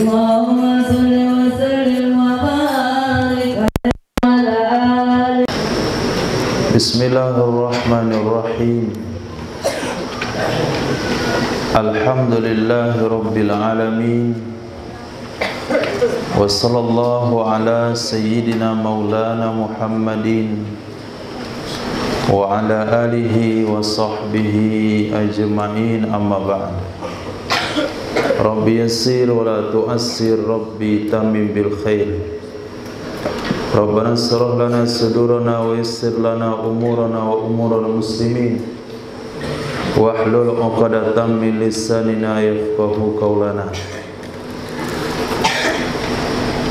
Allahumma salli wa sallim wa barik ala ali. Bismillahirrahmanirrahim. Alhamdulillahi rabbil alamin. Wa sallallahu ala sayyidina maulana Muhammadin wa ala alihi wa sahbihi ajma'in, amma ba'd. Rabbi yassir wa la tu'assir, Rabbi tamim bil khair. Rabbana shrah lana sudurana wa yassir lana umurana wa umural muslimin wahlul 'uqdatam min lisanina yafqahu qawlana.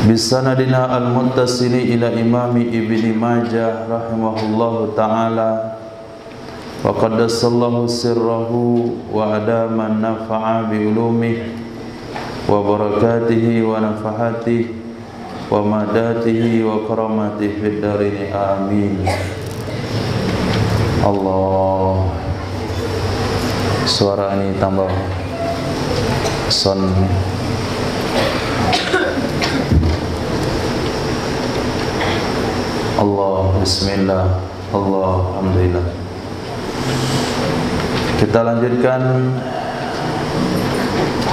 Bisanadina al-muttasili ila imami Ibni Majah rahimahullahu ta'ala wa qaddasallahu sirrahu wa adama nafa'a bi ulumihi wa barakatihi wa nafahatihi wa madatihi wa karamatihi fid darini, amin. Allah, suara ini tambah son. Allah, bismillah, Allah, alhamdulillah. Kita lanjutkan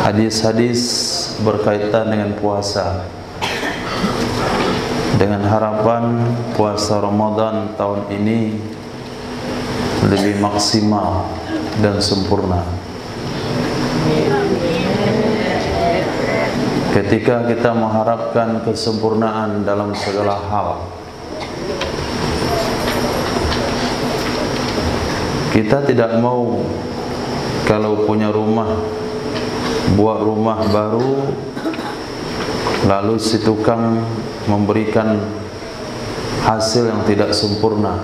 hadis-hadis berkaitan dengan puasa, dengan harapan puasa Ramadan tahun ini lebih maksimal dan sempurna. Ketika kita mengharapkan kesempurnaan dalam segala hal, kita tidak mau kalau punya rumah, buat rumah baru, lalu si tukang memberikan hasil yang tidak sempurna.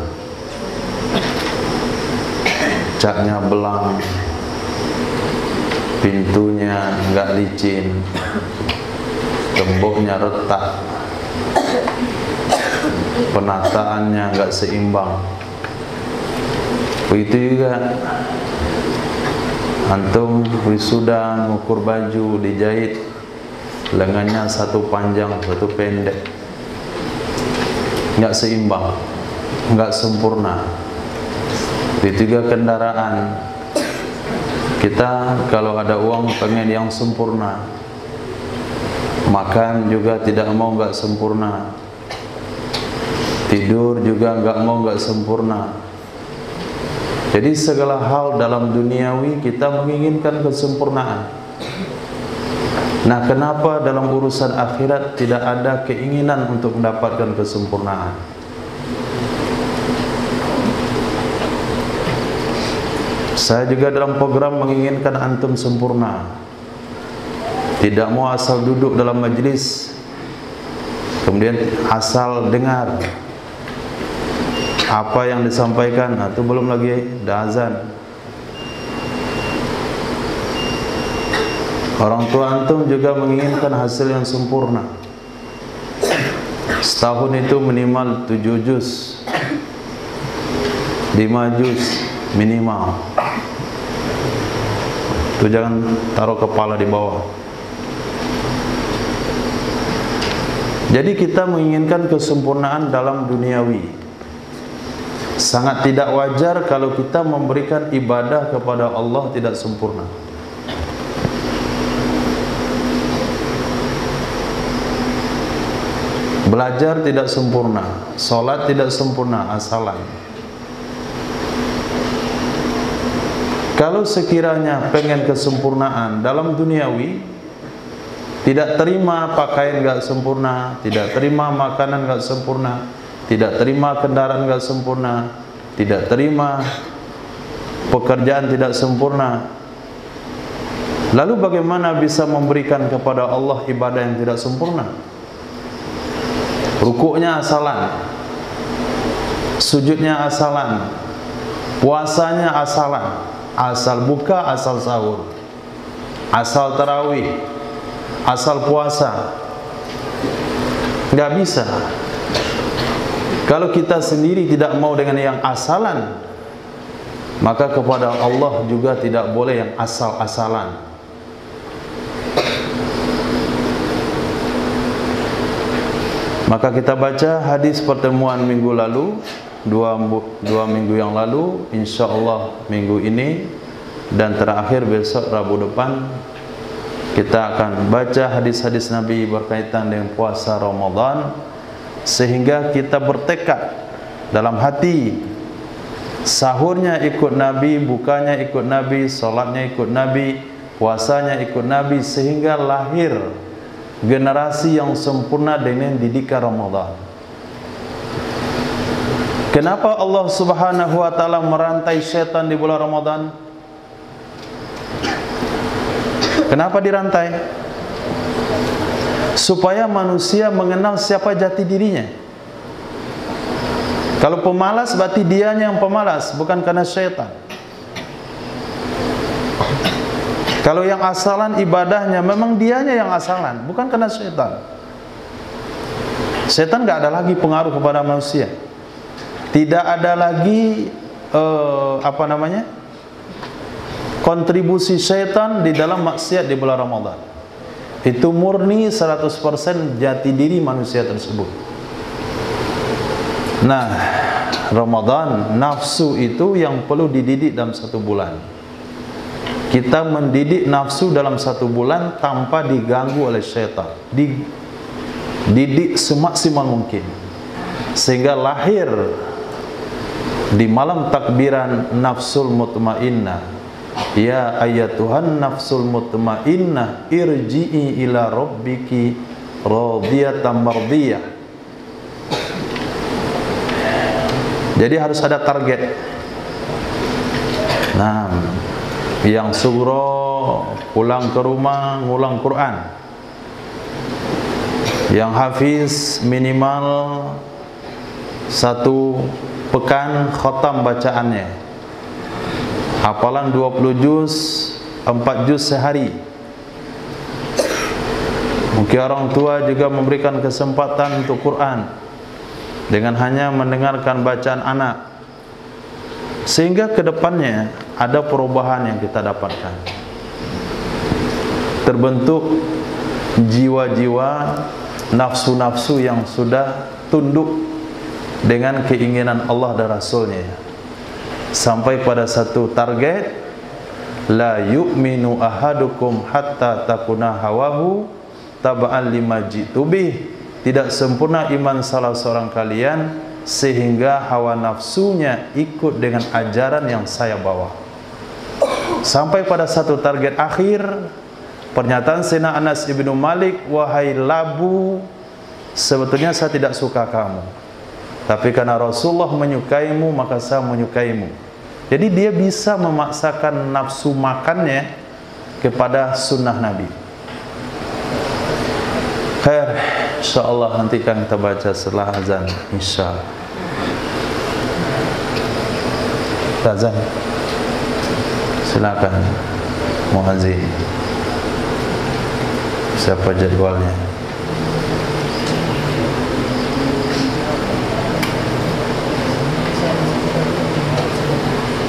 Catnya belang, pintunya enggak licin, temboknya retak, penataannya enggak seimbang. Begitu juga antum wisuda mengukur baju, dijahit lengannya satu panjang satu pendek, nggak seimbang, nggak sempurna. Begitu juga kendaraan, kita kalau ada uang pengen yang sempurna, makan juga tidak mau nggak sempurna, tidur juga nggak mau nggak sempurna. Jadi segala hal dalam duniawi kita menginginkan kesempurnaan. Nah, kenapa dalam urusan akhirat tidak ada keinginan untuk mendapatkan kesempurnaan? Saya juga dalam program menginginkan antum sempurna. Tidak mau asal duduk dalam majelis kemudian asal dengar apa yang disampaikan, itu belum lagi dah azan. Orang tua antum juga menginginkan hasil yang sempurna. Setahun itu minimal 7 juz, 5 juz minimal. Itu jangan taruh kepala di bawah. Jadi kita menginginkan kesempurnaan dalam duniawi. Sangat tidak wajar kalau kita memberikan ibadah kepada Allah tidak sempurna. Belajar tidak sempurna, sholat tidak sempurna, asalan. Kalau sekiranya pengen kesempurnaan dalam duniawi, tidak terima pakaian gak sempurna, tidak terima makanan gak sempurna, tidak terima kendaraan gak sempurna, tidak terima pekerjaan tidak sempurna, lalu bagaimana bisa memberikan kepada Allah ibadah yang tidak sempurna? Rukuknya asalan, sujudnya asalan, puasanya asalan, asal buka, asal sahur, asal tarawih, asal puasa, nggak bisa. Kalau kita sendiri tidak mau dengan yang asalan, maka kepada Allah juga tidak boleh yang asal-asalan. Maka kita baca hadis pertemuan minggu lalu, dua minggu yang lalu, insyaallah minggu ini, dan terakhir besok Rabu depan kita akan baca hadis-hadis Nabi berkaitan dengan puasa Ramadan, sehingga kita bertekad dalam hati, sahurnya ikut Nabi, bukanya ikut Nabi, salatnya ikut Nabi, puasanya ikut Nabi, sehingga lahir generasi yang sempurna dengan didikan Ramadan. Kenapa Allah Subhanahu wa taala merantai syaitan di bulan Ramadan? Kenapa dirantai? Supaya manusia mengenal siapa jati dirinya. Kalau pemalas, berarti dianya yang pemalas, bukan karena syaitan. Kalau yang asalan ibadahnya, memang dianya yang asalan, bukan karena syaitan. Syaitan gak ada lagi pengaruh kepada manusia. Tidak ada lagi kontribusi syaitan di dalam maksiat di bulan Ramadan. Itu murni 100% jati diri manusia tersebut. Nah, Ramadan, nafsu itu yang perlu dididik dalam satu bulan. Kita mendidik nafsu dalam satu bulan tanpa diganggu oleh syaitan. Dididik semaksimal mungkin, sehingga lahir di malam takbiran nafsul mutmainnah. Ya ayatuhan nafsul mutmainnah, irji'i ila rabbiki radiyatan mardiyah. Jadi harus ada target. Nah, yang sugro pulang ke rumah ngulang Quran, yang hafiz minimal 1 pekan khatam bacaannya, hafalan 20 juz, 4 juz sehari. Mungkin orang tua juga memberikan kesempatan untuk Quran dengan hanya mendengarkan bacaan anak, sehingga kedepannya ada perubahan yang kita dapatkan. Terbentuk jiwa-jiwa, nafsu-nafsu yang sudah tunduk dengan keinginan Allah dan Rasulnya, sampai pada satu target, la yu'minu ahadukum hatta takuna hawahu taba'an lima jitu bih. Tidak sempurna iman salah seorang kalian sehingga hawa nafsunya ikut dengan ajaran yang saya bawa. Sampai pada satu target akhir, pernyataan Sayyidina Anas ibnu Malik, wahai labu, sebetulnya saya tidak suka kamu, tapi karena Rasulullah menyukaimu, maka saya menyukaimu. Jadi dia bisa memaksakan nafsu makannya kepada sunnah Nabi. Khair, insyaallah nanti akan kita baca setelah azan, insyaallah. Azan. Silakan muazzin. Siapa jadwalnya?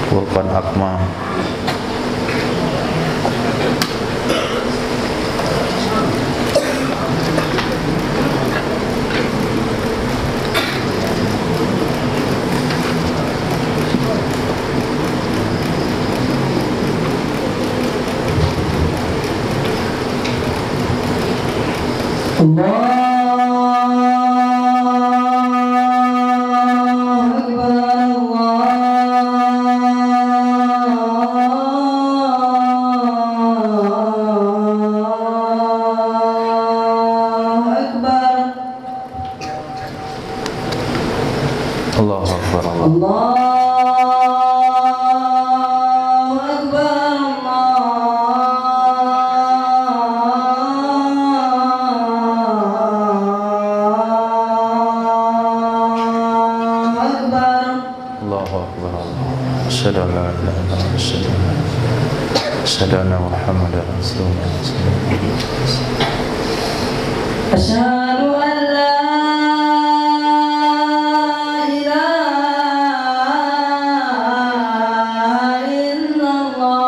Furqan Akmal. Asyhadu anna Muhammadar Rasulullah. Asyhadu an la ilaha illallah.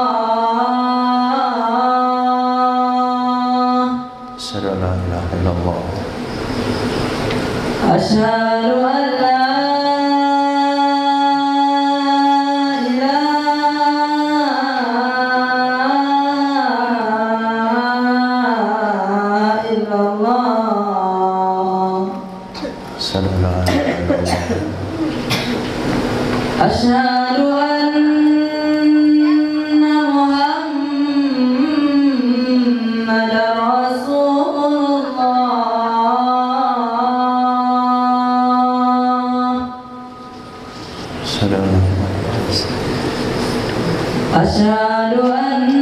Asyhadu an la ilaha illallah. أشهد أن لا إله إلا الله أشهد أن محمدا رسول الله أشهد أن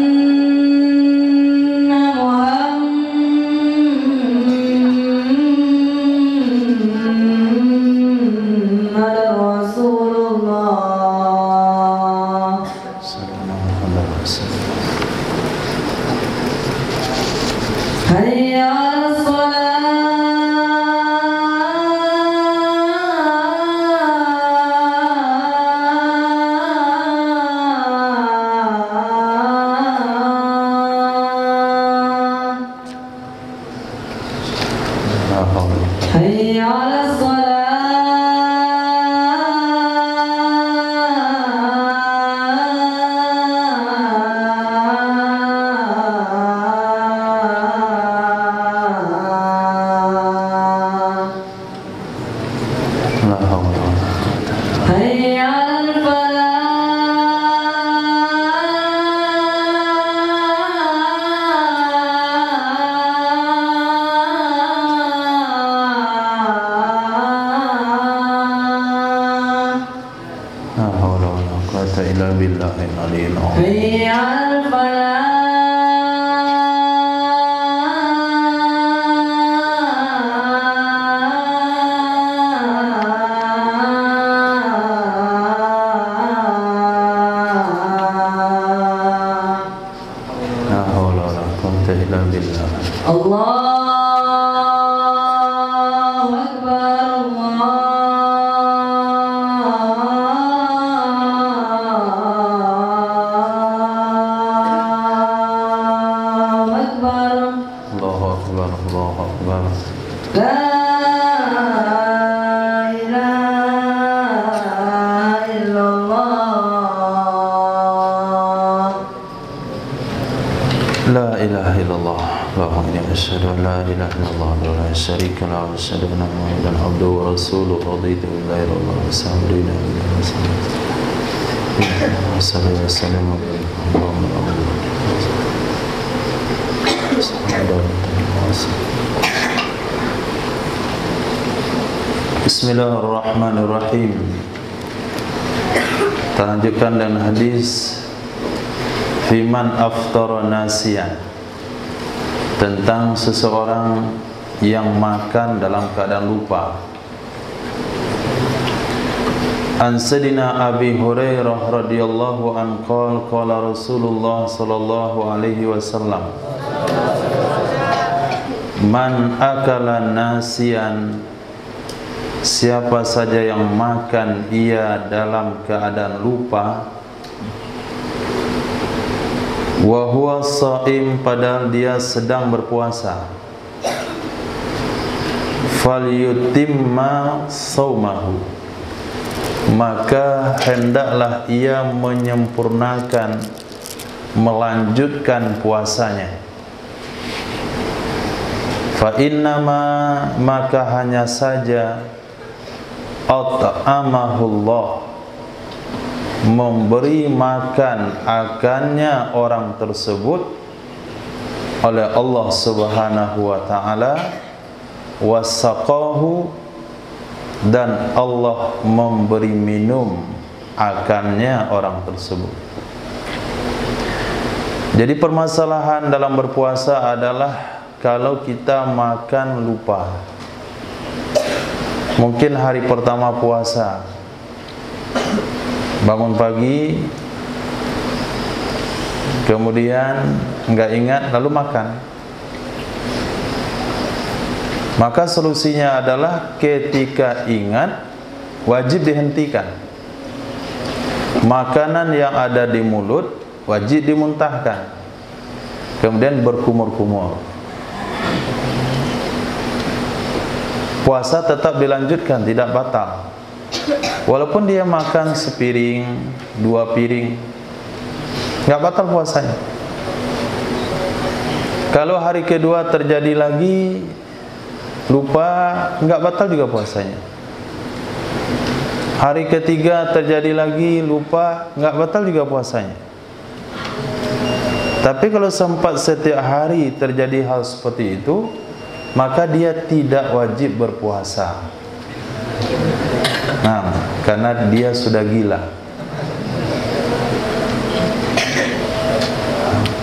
محمدا رسول الله حي على الصلاة حي على الصلاة حي على الفلاح حي على الفلاح الله أكبر الله أكبر الله أكبر لا إله إلا الله لا إله إلا الله اللهم إني أشهد أن لا إله إلا الله وحده لا شريك له وأشهد أن محمدا عبده ورسوله رضيت بالله ربا وبالإسلام دينا صلى الله وسلم اللهم Bismillahirrahmanirrahim. Kita lanjutkan dengan hadis Fiman aftara nasiyan, tentang seseorang yang makan dalam keadaan lupa. An Sayyidina Abi Hurairah radhiyallahu anhu qala Rasulullah sallallahu alaihi wasallam, man akala nasiyan, siapa saja yang makan ia dalam keadaan lupa, wa huwa shaim, padahal dia sedang berpuasa, falyutimma saumahu, maka hendaklah ia menyempurnakan, melanjutkan puasanya. Fa innama, maka hanya saja at'amahullah, memberi makan akannya orang tersebut oleh Allah Subhanahu wa taala, wasaqahu, dan Allah memberi minum akannya orang tersebut. Jadi permasalahan dalam berpuasa adalah kalau kita makan lupa. Mungkin hari pertama puasa, bangun pagi, kemudian enggak ingat lalu makan. Maka solusinya adalah ketika ingat wajib dihentikan. Makanan yang ada di mulut wajib dimuntahkan, kemudian berkumur-kumur. puasa tetap dilanjutkan, tidak batal. Walaupun dia makan sepiring, 2 piring, nggak batal puasanya. Kalau hari kedua terjadi lagi lupa, nggak batal juga puasanya. Hari ketiga terjadi lagi lupa, nggak batal juga puasanya. Tapi kalau sempat setiap hari terjadi hal seperti itu, maka dia tidak wajib berpuasa. Nah, karena dia sudah gila,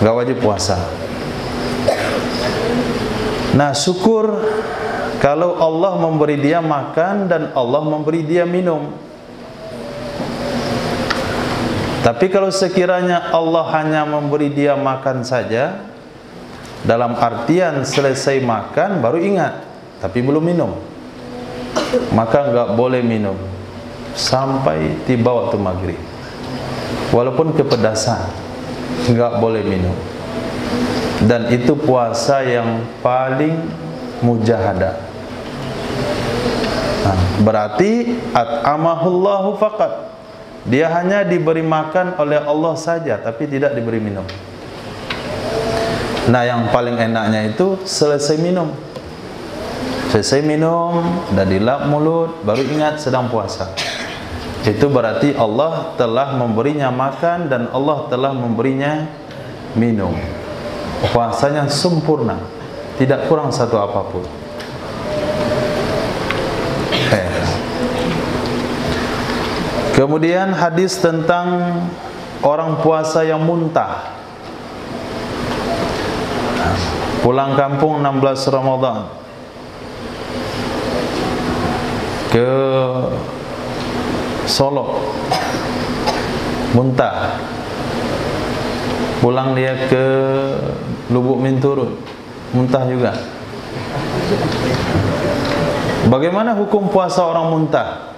nggak wajib puasa. Nah, syukur kalau Allah memberi dia makan dan Allah memberi dia minum. Tapi kalau sekiranya Allah hanya memberi dia makan saja, dalam artian selesai makan baru ingat, tapi belum minum, maka enggak boleh minum sampai tiba waktu maghrib. Walaupun kepedasan, enggak boleh minum. Dan itu puasa yang paling mujahadah. Nah, berarti at'amahullahu faqat. Dia hanya diberi makan oleh Allah saja, tapi tidak diberi minum. Nah, yang paling enaknya itu selesai minum. Selesai minum dan dilap mulut, baru ingat sedang puasa. Itu berarti Allah telah memberinya makan dan Allah telah memberinya minum. Puasanya sempurna, tidak kurang satu apapun. Kemudian hadis tentang orang puasa yang muntah. Pulang kampung 16 Ramadan ke Solo, muntah. Pulang dia ke Lubuk Minturut, muntah juga. Bagaimana hukum puasa orang muntah?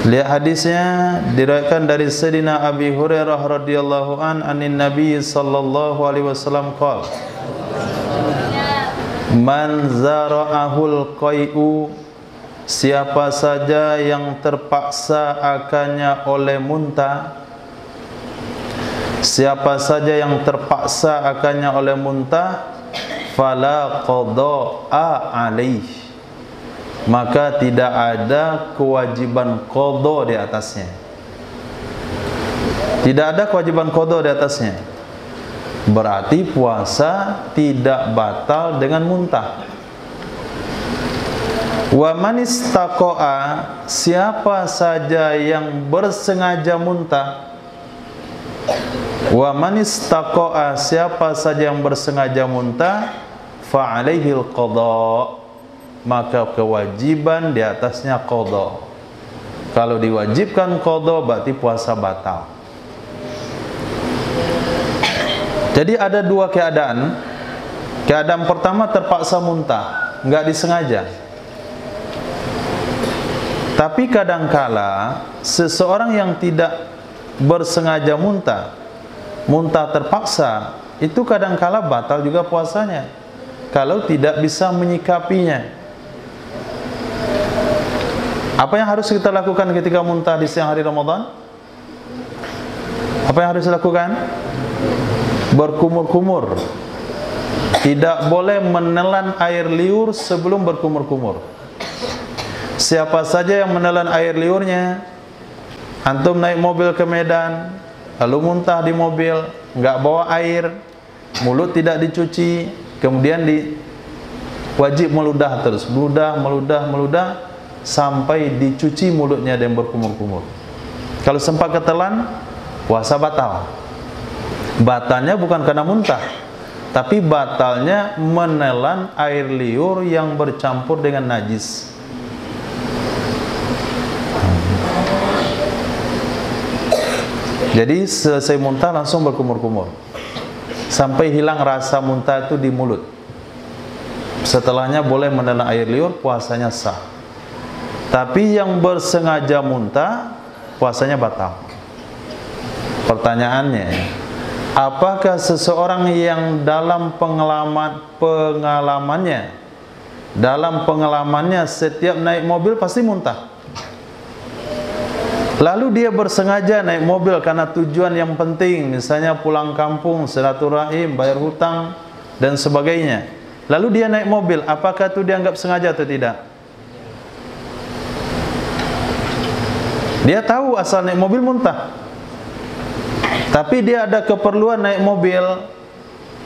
Lihat hadisnya, diriwayatkan dari Sayyidina Abi Hurairah radhiyallahu anin Nabi sallallahu alaihi wasallam qala, man zara'ahul qai'u, siapa saja yang terpaksa akannya oleh muntah, siapa saja yang terpaksa akannya oleh muntah, fala qada'a alaih, maka tidak ada kewajiban qada di atasnya. Tidak ada kewajiban qada di atasnya. Berarti puasa tidak batal dengan muntah. Wa man istaqa'a, siapa saja yang bersengaja muntah. Wa man istaqa'a, siapa saja yang bersengaja muntah, fa alaihil qada, maka kewajiban di atasnya qada. Kalau diwajibkan qada berarti puasa batal. Jadi ada dua keadaan. Keadaan pertama terpaksa muntah, enggak disengaja. Tapi kadangkala seseorang yang tidak bersengaja muntah, muntah terpaksa, itu kadangkala batal juga puasanya kalau tidak bisa menyikapinya. Apa yang harus kita lakukan ketika muntah di siang hari Ramadan? Apa yang harus dilakukan? Berkumur-kumur. Tidak boleh menelan air liur sebelum berkumur-kumur. Siapa saja yang menelan air liurnya, antum naik mobil ke Medan, lalu muntah di mobil, nggak bawa air, mulut tidak dicuci, kemudian wajib meludah terus, meludah sampai dicuci mulutnya dan berkumur-kumur. Kalau sempat ketelan, puasa batal. Batalnya bukan karena muntah, tapi batalnya menelan air liur yang bercampur dengan najis. Jadi selesai muntah langsung berkumur-kumur sampai hilang rasa muntah itu di mulut. Setelahnya boleh menelan air liur, puasanya sah. Tapi yang bersengaja muntah, puasanya batal. Pertanyaannya, apakah seseorang yang dalam pengalamannya dalam pengalamannya setiap naik mobil pasti muntah. Lalu dia bersengaja naik mobil karena tujuan yang penting, misalnya pulang kampung, silaturahim, bayar hutang dan sebagainya. Lalu dia naik mobil, apakah itu dianggap sengaja atau tidak? Dia tahu asal naik mobil muntah, tapi dia ada keperluan naik mobil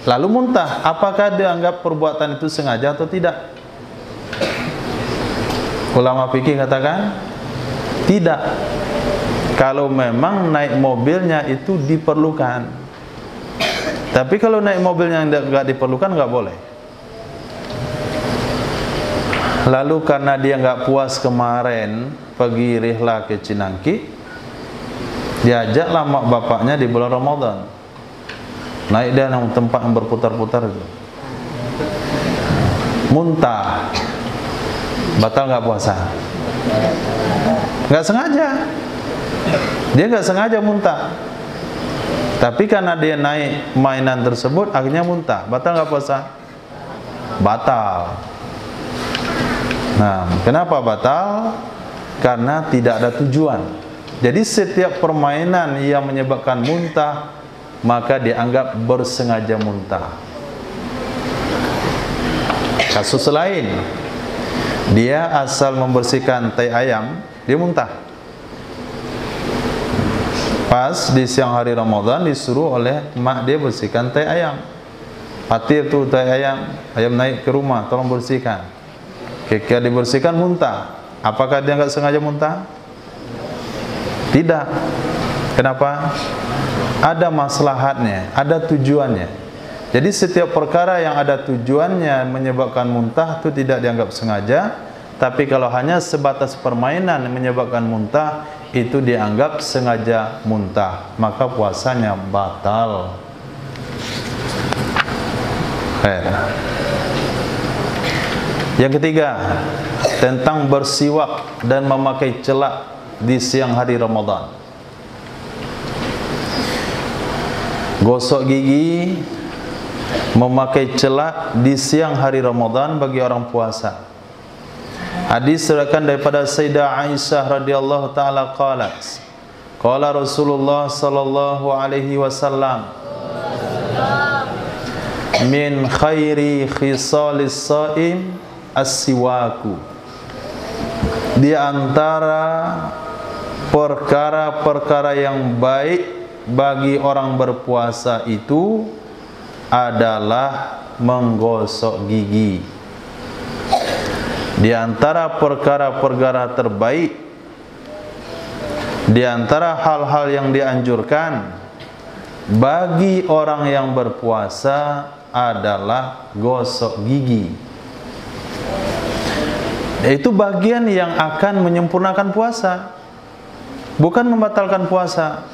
lalu muntah, apakah dianggap perbuatan itu sengaja atau tidak? Ulama fikih katakan tidak. Kalau memang naik mobilnya itu diperlukan. Tapi kalau naik mobilnya yang tidak diperlukan nggak boleh. Lalu karena dia nggak puas kemarin pergi rihlah ke Cinangki, diajaklah mak bapaknya di bulan Ramadan. Naik dia yang tempat yang berputar-putar itu. Muntah. Batal nggak puasa? Nggak sengaja. Dia nggak sengaja muntah. Tapi karena dia naik mainan tersebut, akhirnya muntah. Batal nggak puasa? Batal. Nah, kenapa batal? Karena tidak ada tujuan. Jadi setiap permainan yang menyebabkan muntah, maka dianggap bersengaja muntah. Kasus lain, dia asal membersihkan tai ayam, dia muntah. Pas di siang hari Ramadan disuruh oleh mak dia bersihkan tai ayam. Patir tuh tai ayam, ayam naik ke rumah, tolong bersihkan. Ketika dibersihkan muntah. Apakah dia nggak sengaja muntah? Tidak. Kenapa? Ada maslahatnya, ada tujuannya. Jadi setiap perkara yang ada tujuannya menyebabkan muntah itu tidak dianggap sengaja. Tapi kalau hanya sebatas permainan yang menyebabkan muntah, itu dianggap sengaja muntah, maka puasanya batal. Yang ketiga, tentang bersiwak dan memakai celak di siang hari Ramadan. Gosok gigi, memakai celak di siang hari Ramadan bagi orang puasa. Hadis diriwayatkan daripada Sayyidah Aisyah radhiyallahu taala qalat, qala Rasulullah sallallahu alaihi wasallam, min khairi khisalis shaim as-siwaku. Di antara perkara-perkara yang baik bagi orang berpuasa itu adalah menggosok gigi. Di antara perkara-perkara terbaik, di antara hal-hal yang dianjurkan bagi orang yang berpuasa adalah gosok gigi. Itu bagian yang akan menyempurnakan puasa, bukan membatalkan puasa.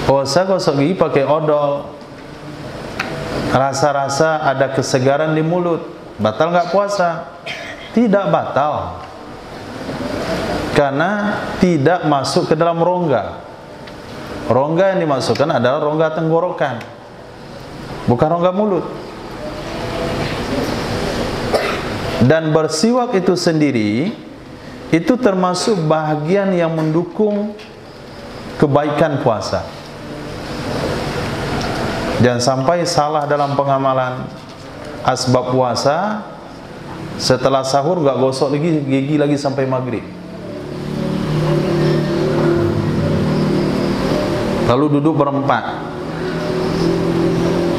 Puasa gosok gigi pakai odol, rasa-rasa ada kesegaran di mulut, batal nggak puasa? Tidak batal, karena tidak masuk ke dalam rongga. Rongga yang dimasukkan adalah rongga tenggorokan, bukan rongga mulut. Dan bersiwak itu sendiri itu termasuk bahagian yang mendukung kebaikan puasa. Jangan sampai salah dalam pengamalan asbab puasa, setelah sahur gak gosok lagi gigi lagi sampai maghrib, lalu duduk berempat,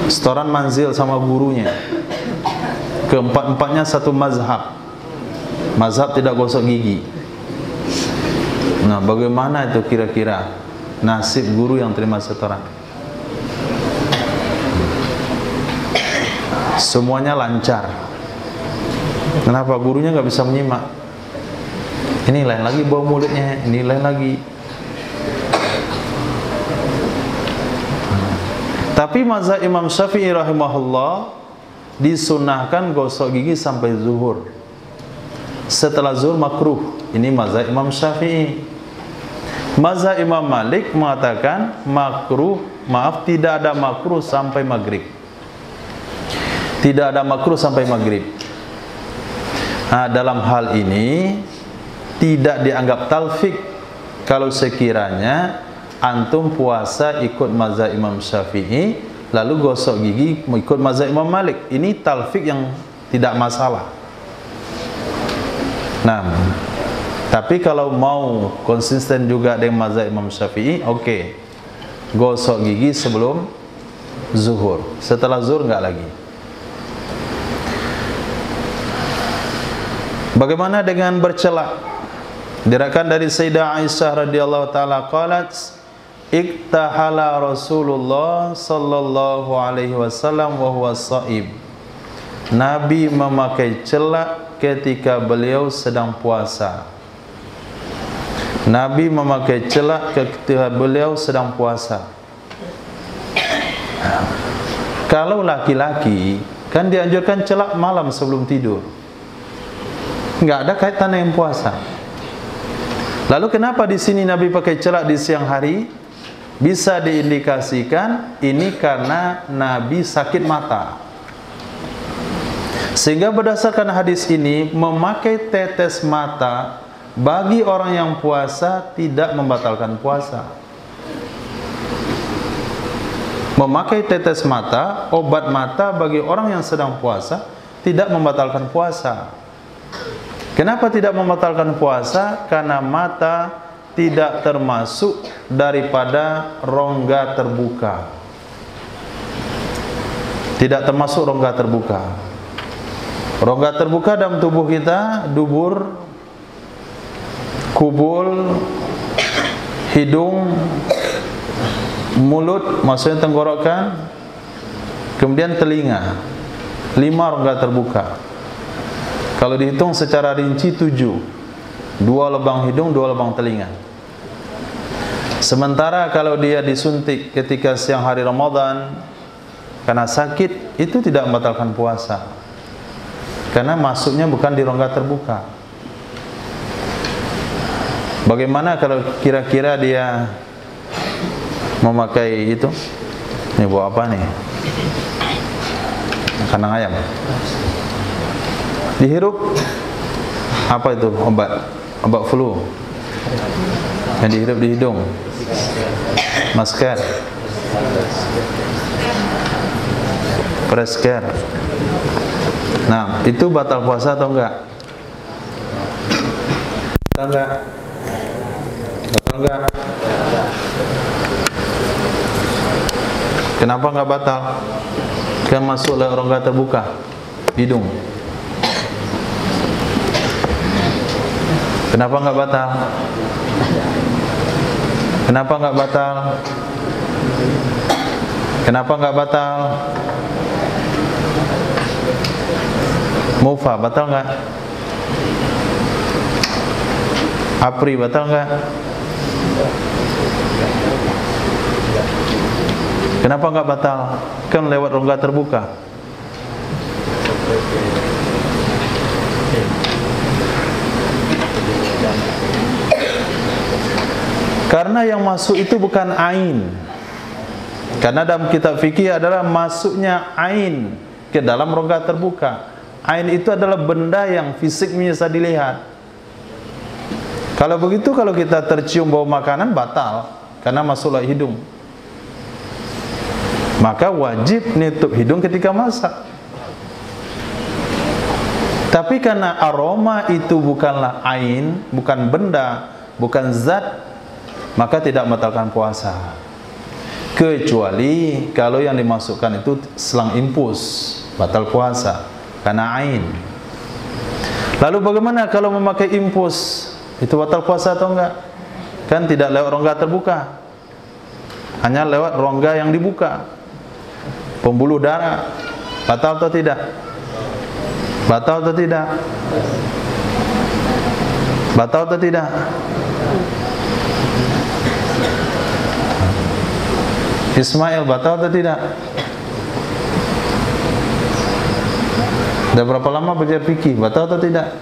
setoran manzil sama gurunya, keempat-empatnya satu mazhab tidak gosok gigi. Nah, bagaimana itu kira-kira nasib guru yang terima setoran? Semuanya lancar. Kenapa? Gurunya nggak bisa menyimak. Ini lain lagi bau mulutnya, ini lain lagi. Tapi mazhab Imam Syafi'i rahimahullah disunahkan gosok gigi sampai zuhur. Setelah zuhur makruh. Ini mazhab Imam Syafi'i. Mazhab Imam Malik mengatakan makruh, tidak ada makruh sampai maghrib. Tidak ada makruh sampai maghrib. Nah, dalam hal ini tidak dianggap talfik kalau sekiranya antum puasa ikut mazhab Imam Syafi'i lalu gosok gigi ikut mazhab Imam Malik. Ini talfik yang tidak masalah. Nah, tapi kalau mau konsisten juga dengan mazhab Imam Syafi'i, oke. Gosok gigi sebelum zuhur. Setelah zuhur enggak lagi. Bagaimana dengan bercelak? Diriwayatkan dari Sayyidah Aisyah radhiyallahu taala qalat, iktahala Rasulullah sallallahu alaihi wasallam wa huwa shaib. Nabi memakai celak ketika beliau sedang puasa. Nabi memakai celak ketika beliau sedang puasa. Kalau laki-laki kan dianjurkan celak malam sebelum tidur. Enggak ada kaitan dengan puasa. Lalu kenapa di sini Nabi pakai celak di siang hari? Bisa diindikasikan ini karena Nabi sakit mata. Sehingga berdasarkan hadis ini, memakai tetes mata bagi orang yang puasa tidak membatalkan puasa. Memakai tetes mata, obat mata bagi orang yang sedang puasa tidak membatalkan puasa. Kenapa tidak membatalkan puasa? Karena mata tidak termasuk daripada rongga terbuka. Tidak termasuk rongga terbuka. Rongga terbuka dalam tubuh kita, dubur, kubul, hidung, mulut, maksudnya tenggorokan, kemudian telinga. 5 rongga terbuka. Kalau dihitung secara rinci 7. 2 lubang hidung, 2 lubang telinga. Sementara kalau dia disuntik ketika siang hari Ramadan karena sakit, itu tidak membatalkan puasa. Karena masuknya bukan di rongga terbuka. Bagaimana kalau kira-kira dia memakai itu? Ini buat apa nih? Kandang ayam. Dihirup apa itu obat flu yang dihirup di hidung, masker, presker. Nah, itu batal puasa atau enggak? Batal enggak? Batal enggak? Kenapa enggak batal? Kan masuk lewat rongga terbuka hidung. Kenapa enggak batal? Kenapa enggak batal? Kenapa enggak batal? Mufa batal enggak? Apri batal enggak? Kenapa enggak batal? Kan lewat rongga terbuka. Karena yang masuk itu bukan ain. Karena dalam kitab fikih adalah masuknya ain ke dalam rongga terbuka. Ain itu adalah benda yang fisiknya bisa dilihat. Kalau begitu, kalau kita tercium bau makanan batal karena masuklah hidung. Maka wajib nutup hidung ketika masak. Tapi karena aroma itu bukanlah ain, bukan benda, bukan zat, maka tidak membatalkan puasa. Kecuali kalau yang dimasukkan itu selang impus, batal puasa karena ain. Lalu bagaimana kalau memakai impus? Itu batal puasa atau enggak? Kan tidak lewat rongga terbuka, hanya lewat rongga yang dibuka. Pembuluh darah batal atau tidak? Batal atau tidak? Batal atau tidak? Ismail batal atau tidak? Sudah berapa lama belajar fikih? Batal atau tidak?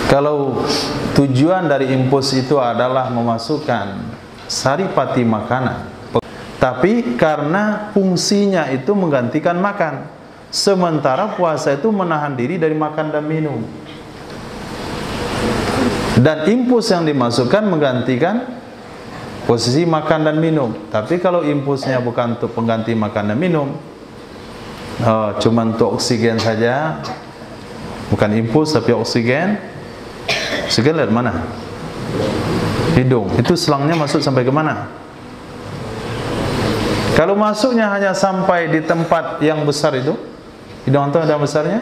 Kalau tujuan dari infus itu adalah memasukkan saripati makanan. Tapi karena fungsinya itu menggantikan makan, sementara puasa itu menahan diri dari makan dan minum. Dan infus yang dimasukkan menggantikan posisi makan dan minum. Tapi kalau infusnya bukan untuk pengganti makan dan minum, cuma untuk oksigen saja, bukan infus tapi oksigen. Oksigen lihat mana? Hidung. Itu selangnya masuk sampai ke mana? Kalau masuknya hanya sampai di tempat yang besar itu, hidung antum ada besarnya?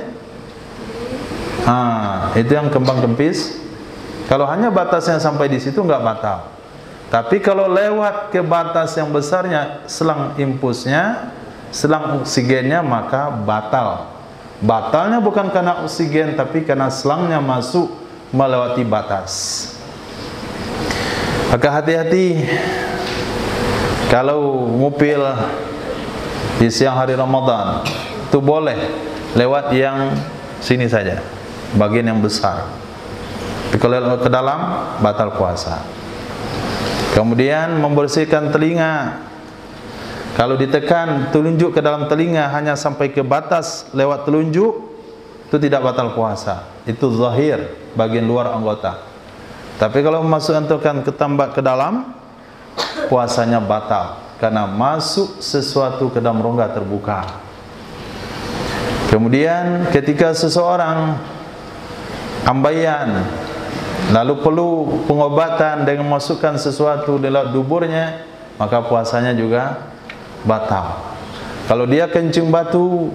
Itu yang kembang kempis. Kalau hanya batasnya sampai di situ enggak batal. Tapi kalau lewat ke batas yang besarnya, selang infusnya, selang oksigennya, maka batal. Batalnya bukan karena oksigen, tapi karena selangnya masuk melewati batas. Maka hati-hati kalau ngupil di siang hari Ramadan, itu boleh lewat yang sini saja, bagian yang besar. Tapi kalau lewat ke dalam, batal puasa. Kemudian membersihkan telinga. Kalau ditekan telunjuk ke dalam telinga hanya sampai ke batas lewat telunjuk, itu tidak batal puasa. Itu zahir, bagian luar anggota. Tapi kalau memasukkan ke dalam, puasanya batal karena masuk sesuatu ke dalam rongga terbuka. Kemudian ketika seseorang ambayan lalu perlu pengobatan dengan memasukkan sesuatu di dalam duburnya, maka puasanya juga batal. Kalau dia kencing batu,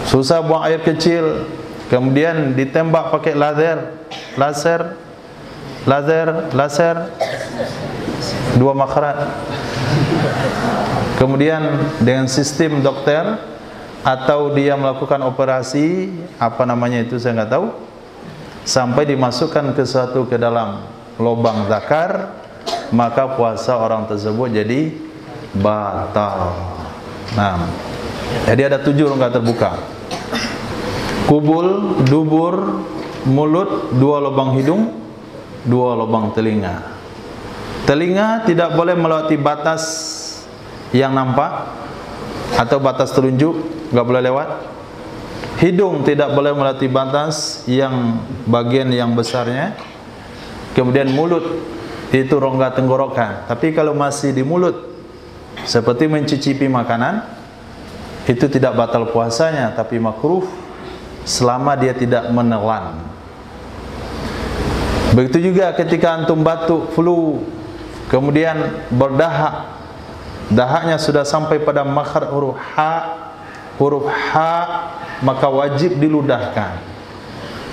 susah buang air kecil, kemudian ditembak pakai laser 2 makrat, kemudian dengan sistem dokter, atau dia melakukan operasi, apa namanya itu saya nggak tahu, sampai dimasukkan ke dalam lubang zakar, maka puasa orang tersebut jadi batal. Nah, jadi ada 7 rongga terbuka: kubul, dubur, mulut, 2 lubang hidung, 2 lubang telinga. Telinga tidak boleh melewati batas yang nampak atau batas telunjuk, nggak boleh lewat. Hidung tidak boleh melewati batas yang bagian yang besarnya. Kemudian mulut itu rongga tenggorokan. Tapi kalau masih di mulut seperti mencicipi makanan, itu tidak batal puasanya, tapi makruh selama dia tidak menelan. Begitu juga ketika antum batuk, flu, kemudian berdahak, dahaknya sudah sampai pada makhraj huruf ha, maka wajib diludahkan.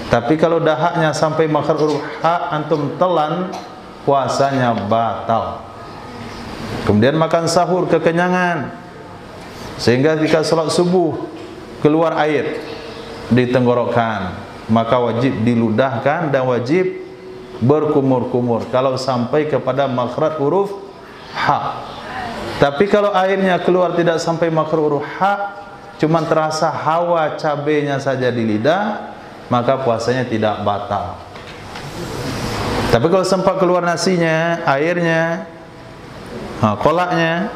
Tapi kalau dahaknya sampai makhraj huruf ha, antum telan, puasanya batal. Kemudian makan sahur kekenyangan, sehingga ketika salat subuh keluar air di tenggorokan, maka wajib diludahkan dan wajib berkumur-kumur kalau sampai kepada makhraj huruf ha. Tapi kalau airnya keluar tidak sampai makhraj huruf ha, cuma terasa hawa cabenya saja di lidah, maka puasanya tidak batal. Tapi kalau sempat keluar nasinya, airnya, kolaknya,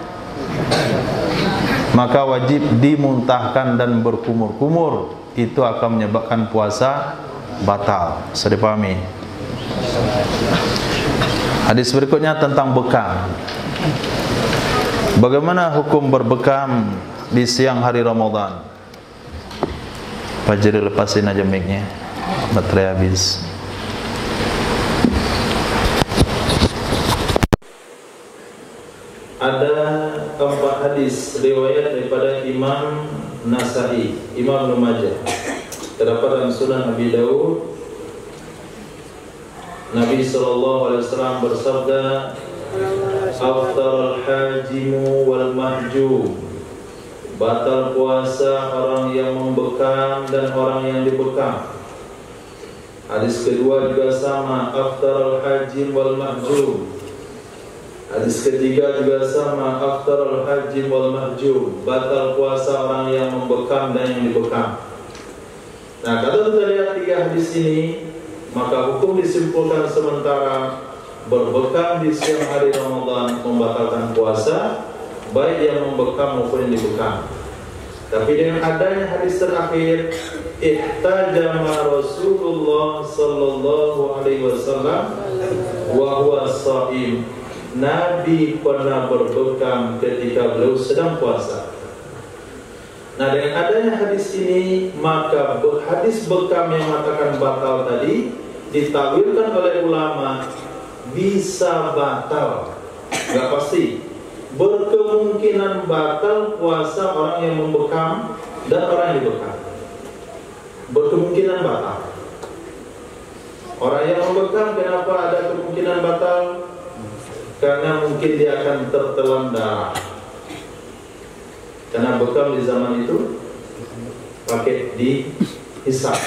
maka wajib dimuntahkan dan berkumur-kumur. Itu akan menyebabkan puasa batal. Bisa dipahami? Hadis berikutnya tentang bekam. Bagaimana hukum berbekam di siang hari Ramadan? Fajri, lepasin aja mic-nya, baterai habis. Ada 4 hadis riwayat daripada Imam Nasa'i, Imam Ibnu Majah, terdapat dalam Sunan Abi Daud. Nabi SAW bersabda, "Aftarul hajimu wal mahjum." Batal puasa orang yang membekam dan orang yang dibekam. Hadis kedua juga sama, aftarul hajim wal mahjum. Hadis ketiga juga sama, aftarul hajim wal mahjum. Batal puasa orang yang membekam dan yang dibekam. Nah, kalau kita lihat 3 hadis ini, maka hukum disimpulkan sementara berbekam di siang hari Ramadan membatalkan puasa, baik yang membekam maupun yang dibekam. Tapi dengan adanya hadis terakhir, ihtajama Rasulullah sallallahu alaihi wasallam wa huwa shaim, Nabi pernah berbekam ketika beliau sedang puasa. Nah, dengan adanya hadis ini, maka hadis bekam yang mengatakan batal tadi ditawilkan oleh ulama bisa batal, nggak pasti, berkemungkinan batal puasa orang yang membekam dan orang yang dibekam. Berkemungkinan batal. Orang yang membekam, kenapa ada kemungkinan batal? Karena mungkin dia akan tertelan darah. Karena bekam di zaman itu pakai dihisap.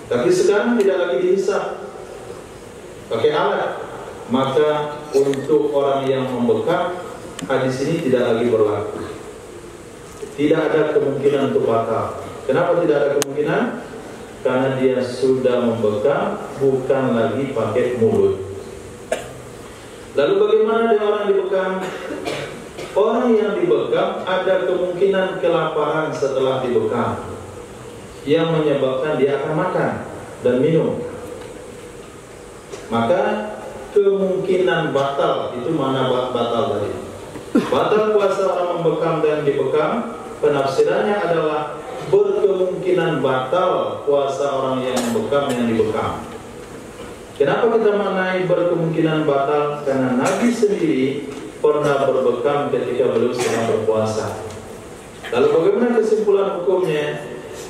Tapi sekarang tidak lagi dihisap, pakai alat. Maka untuk orang yang membekam, hadis ini tidak lagi berlaku. Tidak ada kemungkinan untuk batal. Kenapa tidak ada kemungkinan? Karena dia sudah membekam, bukan lagi pakai mulut. Lalu bagaimana dengan orang dibekam? Orang yang dibekam ada kemungkinan kelaparan setelah dibekam, yang menyebabkan dia akan makan dan minum. Maka kemungkinan batal, itu mana batal tadi? Batal puasa orang membekam dan dibekam, penafsirannya adalah berkemungkinan batal puasa orang yang membekam yang dibekam. Kenapa kita maknai berkemungkinan batal? Karena Nabi sendiri pernah berbekam ketika beliau sedang berpuasa. Lalu bagaimana kesimpulan hukumnya?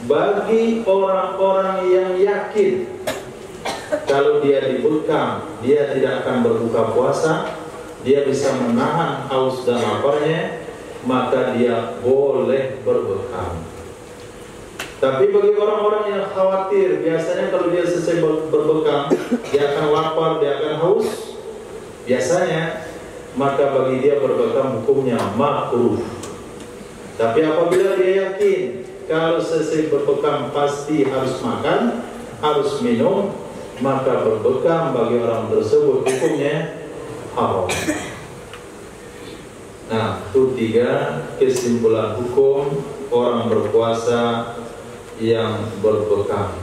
Bagi orang-orang yang yakin kalau dia dibekam, dia tidak akan berbuka puasa, dia bisa menahan haus dan laparnya, maka dia boleh berbekam. Tapi bagi orang-orang yang khawatir, biasanya kalau dia selesai berbekam, dia akan lapar, dia akan haus, biasanya, maka bagi dia berbekam hukumnya makruh. Tapi apabila dia yakin kalau selesai berbekam pasti harus makan, harus minum, maka berbekam bagi orang tersebut hukumnya haram. Nah, itu 3 kesimpulan hukum orang berpuasa yang berbekam.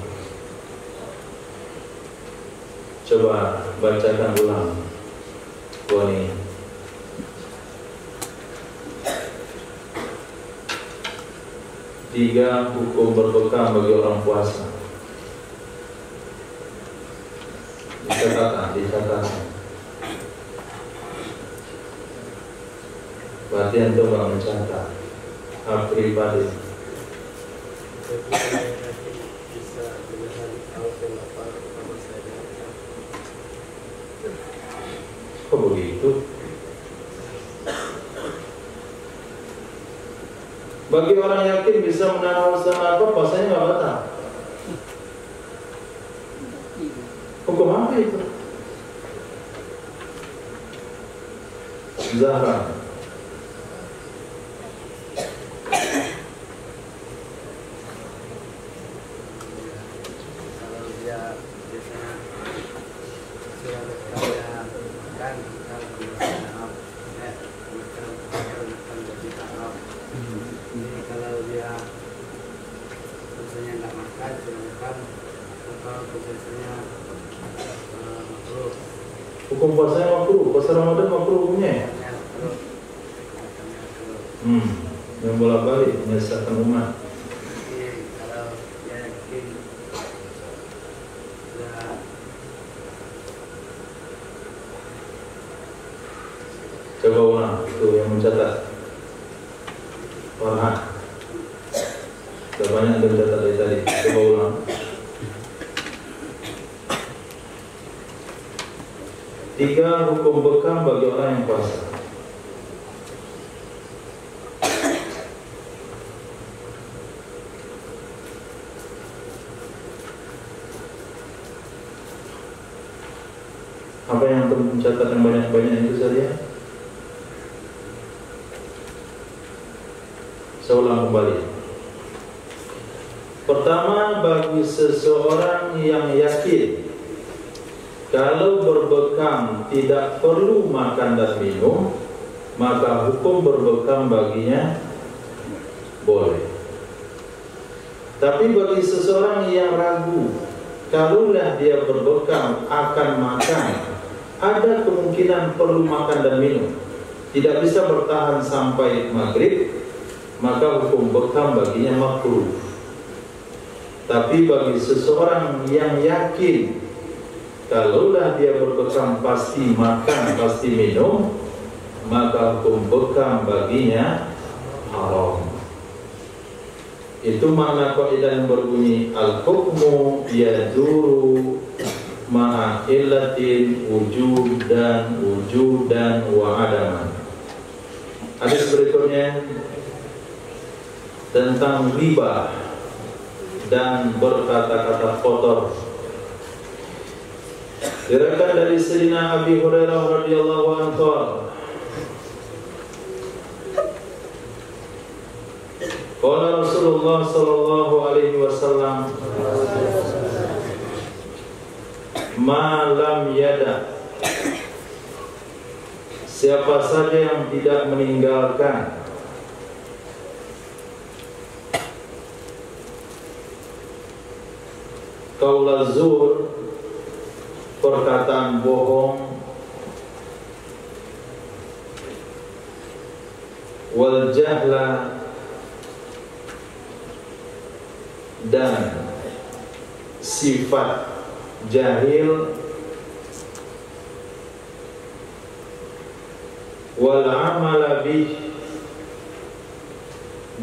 Coba bacakan ulang, Boni. Tiga hukum berbekam bagi orang puasa. Dicatat. Berarti antum gak mencatat. Hak pribadi. Kok begitu? Bagi orang yakin bisa menahan haus dan lapar, puasanya nggak batal. Hukum apa itu? Zahra. Kalau dia biasanya sudah berkaya kan kalau kalau dia biasanya nggak makan silakan, atau biasanya makruh. Hukum puasanya makruh, puasa Ramadan makruh hukumnya ya? Yang bolak-balik menyesatkan umat. Kalau dia yakin sudah Coba ulang, itu yang mencatat. Farhan, sudah banyak yang mencatat dari tadi. Coba ulang. 3 hukum bekam bagi orang yang puasa. Apa yang antum mencatat yang banyak-banyak itu saja? Saya ulang kembali. Pertama, Karena bagi seseorang yang yakin kalau berbekam tidak perlu makan dan minum, maka hukum berbekam baginya boleh. Tapi bagi seseorang yang ragu, kalaulah dia berbekam akan makan, ada kemungkinan perlu makan dan minum, tidak bisa bertahan sampai maghrib, maka hukum bekam baginya makruh. Tapi bagi seseorang yang yakin kalaulah dia berbekam pasti makan, pasti minum, maka hukum bekam baginya haram. Itu makna kaidah yang berbunyi al-hukmu yaduru ma'a illatin wujudan wa adaman. Hadis berikutnya tentang riba dan berkata-kata kotor. Diriwayatkan dari Sayyidina Abi Hurairah radhiyallahu anhu, qala Rasulullah sallallahu alaihi wasallam, ma lam yada, siapa saja yang tidak meninggalkan qaul zur, perkataan bohong, wal jahla, dan sifat jahil, wal amala bih,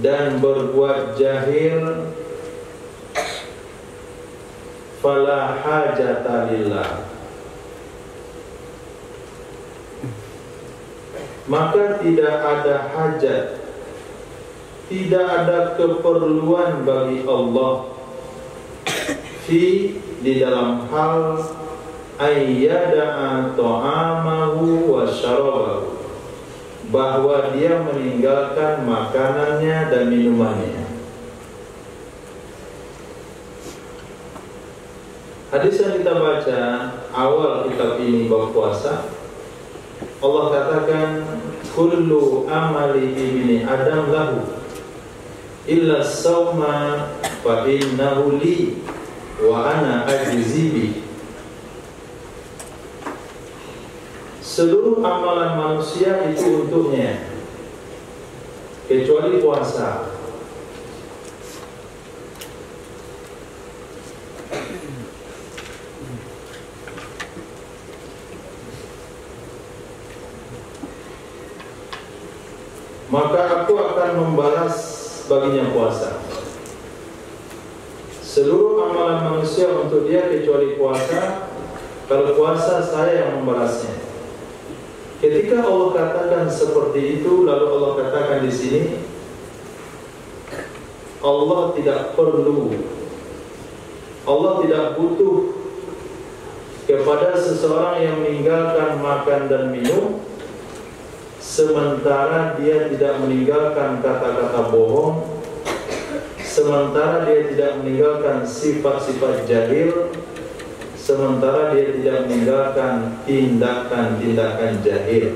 dan berbuat jahil, fala hajata lillah, maka tidak ada hajat, tidak ada keperluan bagi Allah di dalam hal ayyada'a ta'amahu wa syarabahu, bahwa dia meninggalkan makanannya dan minumannya. Hadis yang kita baca awal kitab ini bab puasa, Allah katakan kullu amali ibni adam lahu illa sawma fa innahu li wa ana ajzi bi. Seluruh amalan manusia itu untuknya kecuali puasa. Maka aku akan membalas baginya puasa. Seluruh amalan manusia untuk dia kecuali puasa. Kalau puasa saya yang membalasnya. Ketika Allah katakan seperti itu, lalu Allah katakan di sini, Allah tidak perlu, Allah tidak butuh kepada seseorang yang meninggalkan makan dan minum, sementara dia tidak meninggalkan kata-kata bohong, sementara dia tidak meninggalkan sifat-sifat jahil, sementara dia tidak meninggalkan tindakan-tindakan jahil.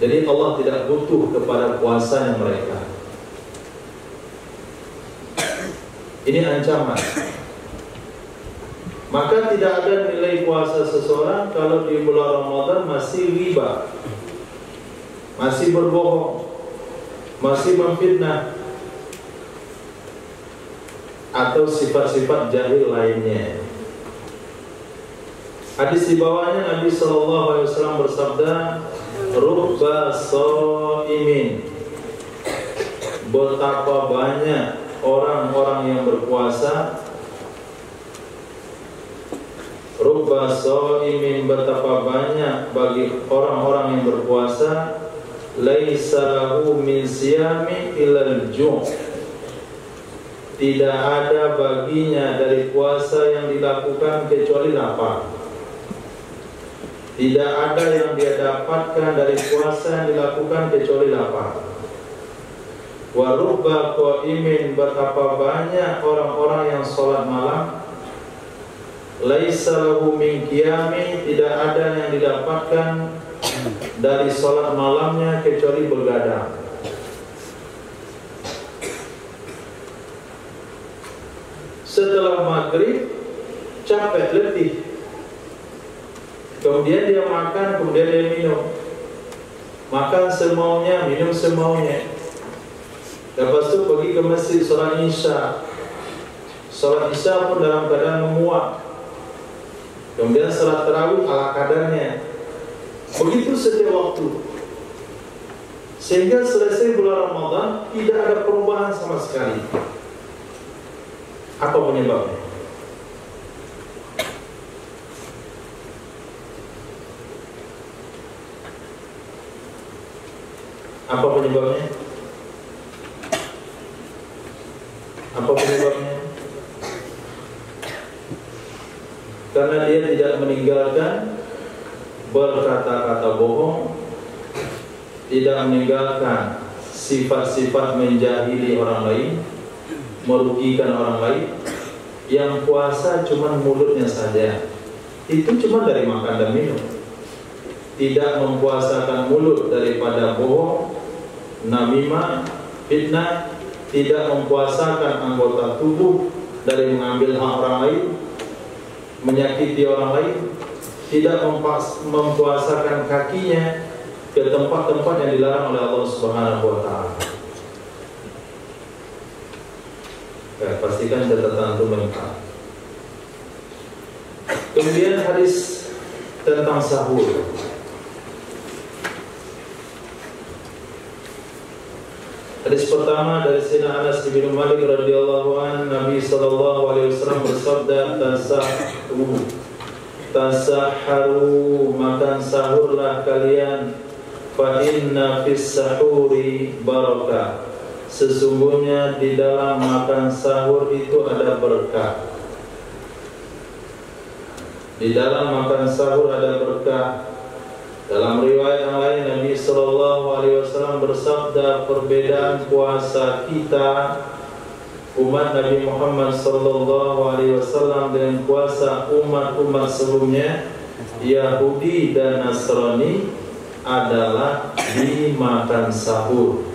Jadi Allah tidak butuh kepada puasanya mereka. Ini ancaman. Maka tidak ada nilai puasa seseorang kalau di bulan Ramadan masih riba, masih berbohong, masih memfitnah, atau sifat-sifat jahil lainnya. Hadis di bawahnya Nabi SAW bersabda, rubba shaimin, betapa banyak orang-orang yang berpuasa, rubba shaimin, betapa banyak bagi orang-orang yang berpuasa, laisa lahu min siyami ilal ju', tidak ada baginya dari puasa yang dilakukan kecuali lapar. Tidak ada yang dia dapatkan dari puasa yang dilakukan kecuali lapar. Wa rubba qa'imin, betapa banyak orang-orang yang sholat malam. Laisa lahu min qiyami, tidak ada yang didapatkan dari sholat malamnya kecuali bergadang. Setelah maghrib capek, letih, kemudian dia makan, kemudian dia minum. Makan semaunya, minum semaunya. Lepas itu pergi ke masjid sholat isya. Sholat isya pun dalam keadaan memuak. Kemudian sholat tarawih ala kadarnya. Begitu setiap waktu. Sehingga selesai bulan Ramadan tidak ada perubahan sama sekali. Apa penyebabnya? Apa penyebabnya? Apa penyebabnya? Karena dia tidak meninggalkan berkata-kata bohong, tidak meninggalkan sifat-sifat menjahili orang lain, merugikan orang lain. Yang puasa cuma mulutnya saja, itu cuma dari makan dan minum. Tidak mempuasakan mulut daripada bohong, namimah, fitnah. Tidak mempuasakan anggota tubuh dari mengambil hak orang lain, menyakiti orang lain. Tidak mempuasakan kakinya ke tempat-tempat yang dilarang oleh Allah Subhanahu wa Ta'ala. Ya, pastikan catatan itu lengkap. Kemudian hadis tentang sahur. Hadis pertama dari Sayyidina Anas bin Malik radhiyallahu anhu, Nabi sallallahu alaihi wasallam bersabda, tasahharu, makan sahurlah kalian, fa inna fis sahuri barakah, sesungguhnya di dalam makan sahur itu ada berkah. Di dalam makan sahur ada berkah. Dalam riwayat yang lain, Nabi sallallahu alaihi wasallam bersabda, perbedaan puasa kita umat Nabi Muhammad sallallahu alaihi wasallam dengan puasa umat-umat sebelumnya, Yahudi dan Nasrani, adalah di makan sahur.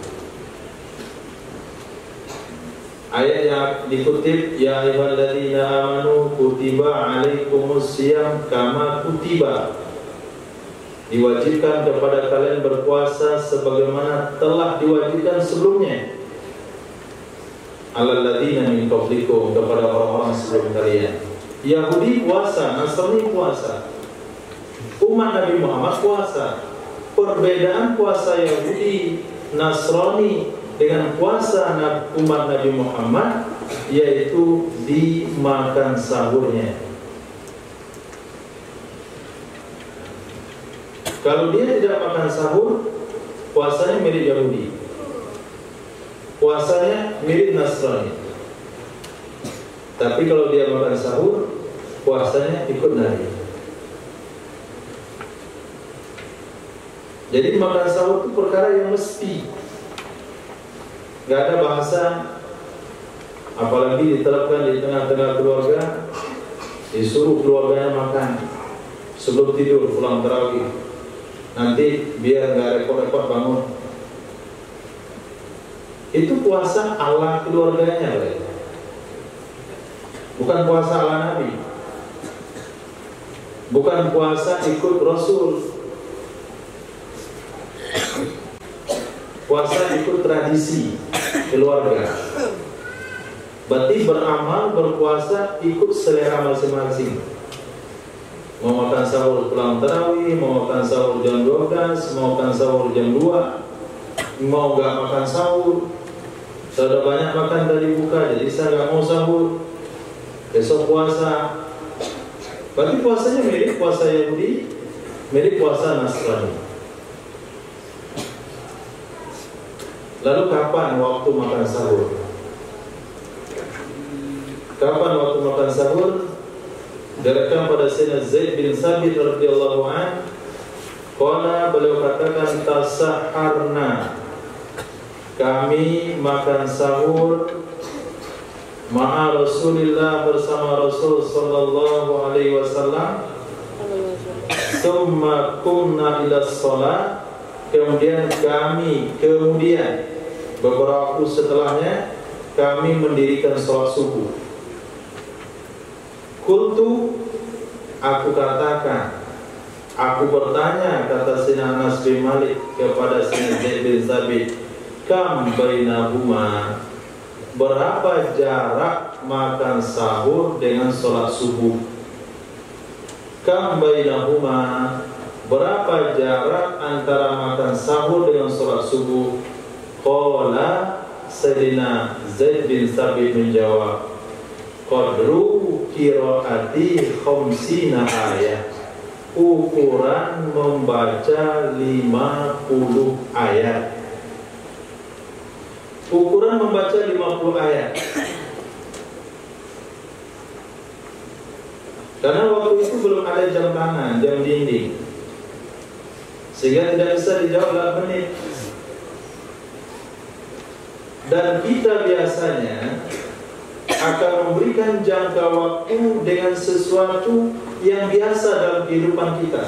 Ayat yang dikutip, ya ayyuhalladzina amanu kutiba alaikumus syiyam kama kutiba, diwajibkan kepada kalian berpuasa sebagaimana telah diwajibkan sebelumnya, alal ladzina min qablikum, kepada orang-orang sebelum kalian. Yahudi puasa, Nasrani puasa, umat Nabi Muhammad puasa. Perbedaan puasa Yahudi, Nasrani dengan puasa umat Nabi Muhammad yaitu dimakan sahurnya. Kalau dia tidak makan sahur, puasanya mirip Yahudi, puasanya mirip Nasrani. Tapi kalau dia makan sahur, puasanya ikut Nabi. Jadi makan sahur itu perkara yang mesti, gak ada bahasa. Apalagi diterapkan di tengah-tengah keluarga, disuruh keluarganya makan sebelum tidur pulang tarawih. Nanti biar gak repot-repot bangun. Itu puasa ala keluarganya, bukan puasa ala Nabi, bukan puasa ikut Rasul. Puasa ikut tradisi keluarga. Berarti beramal, berpuasa ikut selera masing-masing. Mau makan sahur pulang tarawih, mau makan sahur jam 12, mau makan sahur jam 2, mau gak makan sahur. Sudah banyak makan dari buka, jadi saya gak mau sahur, besok puasa. Berarti puasanya mirip puasa Yahudi, mirip puasa Nasrani. Lalu kapan waktu makan sahur? Kapan waktu makan sahur? Direkam pada Sayyidina Zaid bin Sabit radhiyallahu anhu, qala, beliau katakan, tasahharna, kami makan sahur ma'a Rasulillah bersama Rasul sallallahu alaihi wasallam. Summa kunna ila shalah, kemudian beberapa waktu setelahnya kami mendirikan sholat subuh. Qultu, aku katakan, aku bertanya, kata Sayyidina Anas bin Malik kepada Sayyidina Zaid bin Sabit, kam bainahuma, berapa jarak makan sahur dengan sholat subuh? Kam bainahuma, berapa jarak antara makan sahur dengan sholat subuh? Qala, Sayyidina Zaid bin Sabit menjawab, qadru qiraati khamsina ayat, ukuran membaca 50 ayat. Ukuran membaca 50 ayat. Karena waktu itu belum ada jam tangan, jam dinding, sehingga tidak bisa dijawab 8 menit. Dan kita biasanya akan memberikan jangka waktu dengan sesuatu yang biasa dalam kehidupan kita.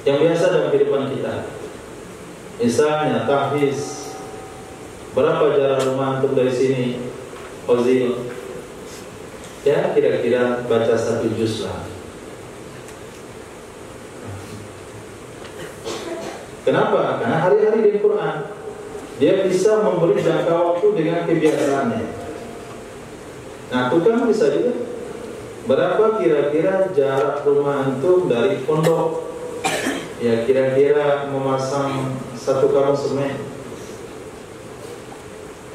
Yang biasa dalam kehidupan kita. Misalnya tahfiz. Berapa jarak rumah antum dari sini? Ozil. Ya, kira-kira baca 1 juz lah. Kenapa? Karena hari-hari di Quran dia bisa memberi jangka waktu dengan kebiasaannya. Nah, tukang bisa juga. Berapa kira-kira jarak rumah antum dari pondok? Ya, kira-kira memasang 1 karung semen.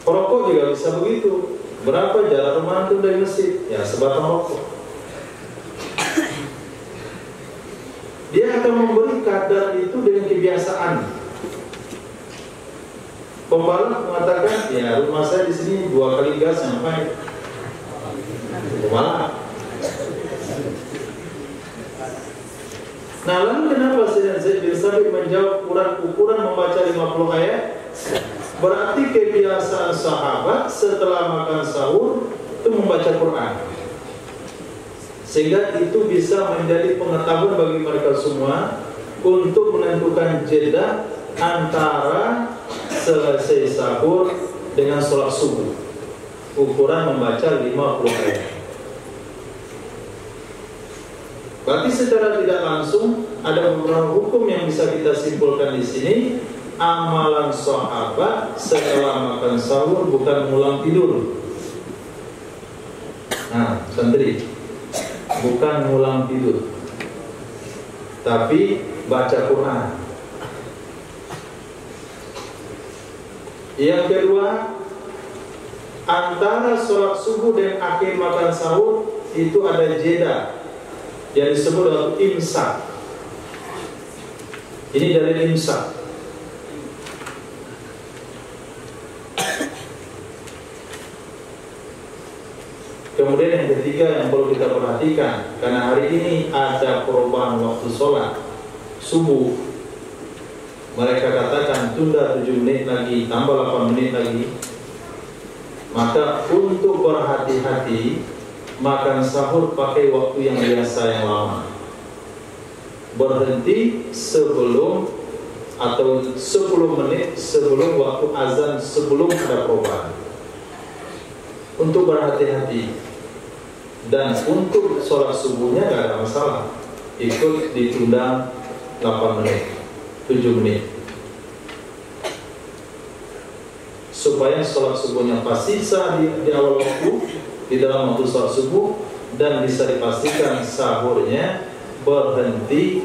Perokok juga bisa begitu. Berapa jarak rumah antum dari masjid? Ya, sebatang rokok. Dia akan memberi kadar itu dengan kebiasaan. Pembalap mengatakan, ya rumah saya di sini 2 kali gas sampai. Pembalap. Nah, lalu kenapa Sayyidina Zaid bin Sabit menjawab ukuran membaca 50 ayat? Berarti kebiasaan sahabat setelah makan sahur itu membaca Quran. Sehingga itu bisa menjadi pengetahuan bagi mereka semua untuk menentukan jeda antara selesai sahur dengan sholat subuh. Ukuran membaca 50 ayat. Berarti secara tidak langsung ada beberapa hukum yang bisa kita simpulkan di sini. Amalan sahabat setelah makan sahur bukan ngulang tidur. Nah, santri, bukan ngulang tidur, tapi baca Quran. Yang kedua, antara sholat subuh dan akhir makan sahur itu ada jeda yang disebut dengan imsak. Ini dari imsak. Kemudian yang ketiga yang perlu kita perhatikan, karena hari ini ada perubahan waktu sholat subuh. Mereka katakan tunda 7 menit lagi, tambah 8 menit lagi. Maka untuk berhati-hati, makan sahur pakai waktu yang biasa yang lama. Berhenti sebelum atau 10 menit sebelum waktu azan, sebelum ada perubahan. Untuk berhati-hati. Dan untuk sholat subuhnya tidak ada masalah, ikut ditunda 8 menit, 7 menit, supaya sholat subuhnya pasti sah di awal waktu, di dalam waktu sholat subuh, dan bisa dipastikan sahurnya berhenti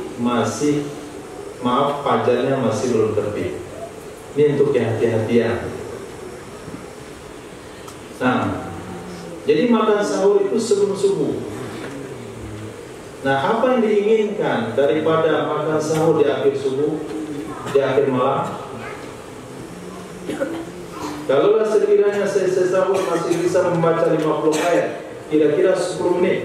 fajarnya masih belum terbit. Ini untuk kehati-hatian. Nah, jadi makan sahur itu sebelum subuh. Nah, apa yang diinginkan daripada makan sahur di akhir subuh, di akhir malam? Kalaulah sekiranya selesai sahur masih bisa membaca 50 ayat, kira-kira 10 menit.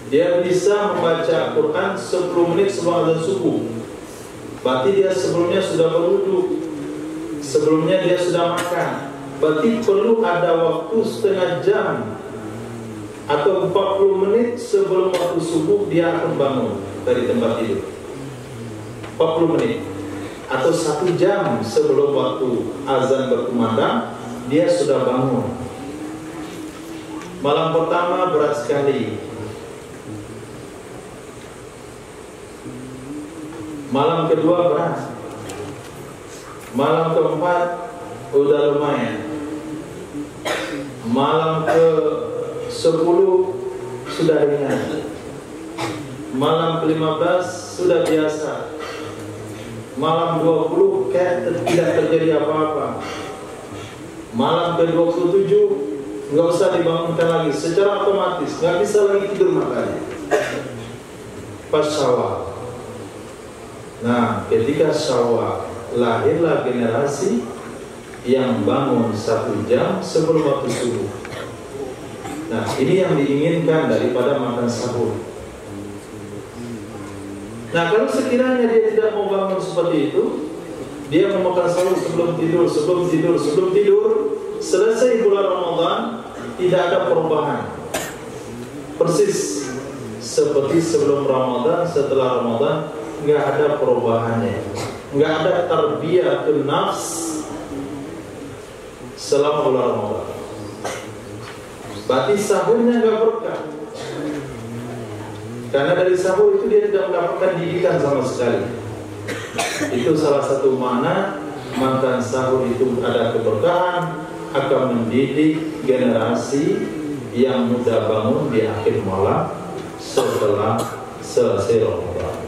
Dia bisa membaca Quran 10 menit sebelum azan subuh. berarti dia sebelumnya sudah berwudu, sebelumnya dia sudah makan. Berarti perlu ada waktu setengah jam atau 40 menit sebelum waktu subuh dia akan bangun dari tempat tidur. 40 menit atau 1 jam sebelum waktu azan berkumandang dia sudah bangun. Malam pertama berat sekali, malam kedua berat, malam keempat udah lumayan, malam ke-10 sudah ringan, malam ke-15 sudah biasa, malam 20 kayak tidak terjadi apa-apa, malam ke-27 nggak usah dibangunkan lagi, secara otomatis nggak bisa lagi tidur makanya pas Syawal. Nah, ketika Syawal lahirlah generasi yang bangun 1 jam sebelum waktu subuh. Nah, ini yang diinginkan daripada makan sahur. Nah, kalau sekiranya dia tidak mau bangun seperti itu, dia mau makan sahur sebelum tidur, selesai bulan Ramadan tidak ada perubahan, persis seperti sebelum Ramadan, setelah Ramadan nggak ada perubahannya, nggak ada tarbiyatun nafs selama bulan Ramadan. Berarti sahurnya nggak berkah, karena dari sahur itu dia tidak mendapatkan didikan sama sekali. Itu salah satu makna makan sahur itu ada keberkahan, akan mendidik generasi yang mudah bangun di akhir malam setelah selesai Ramadan.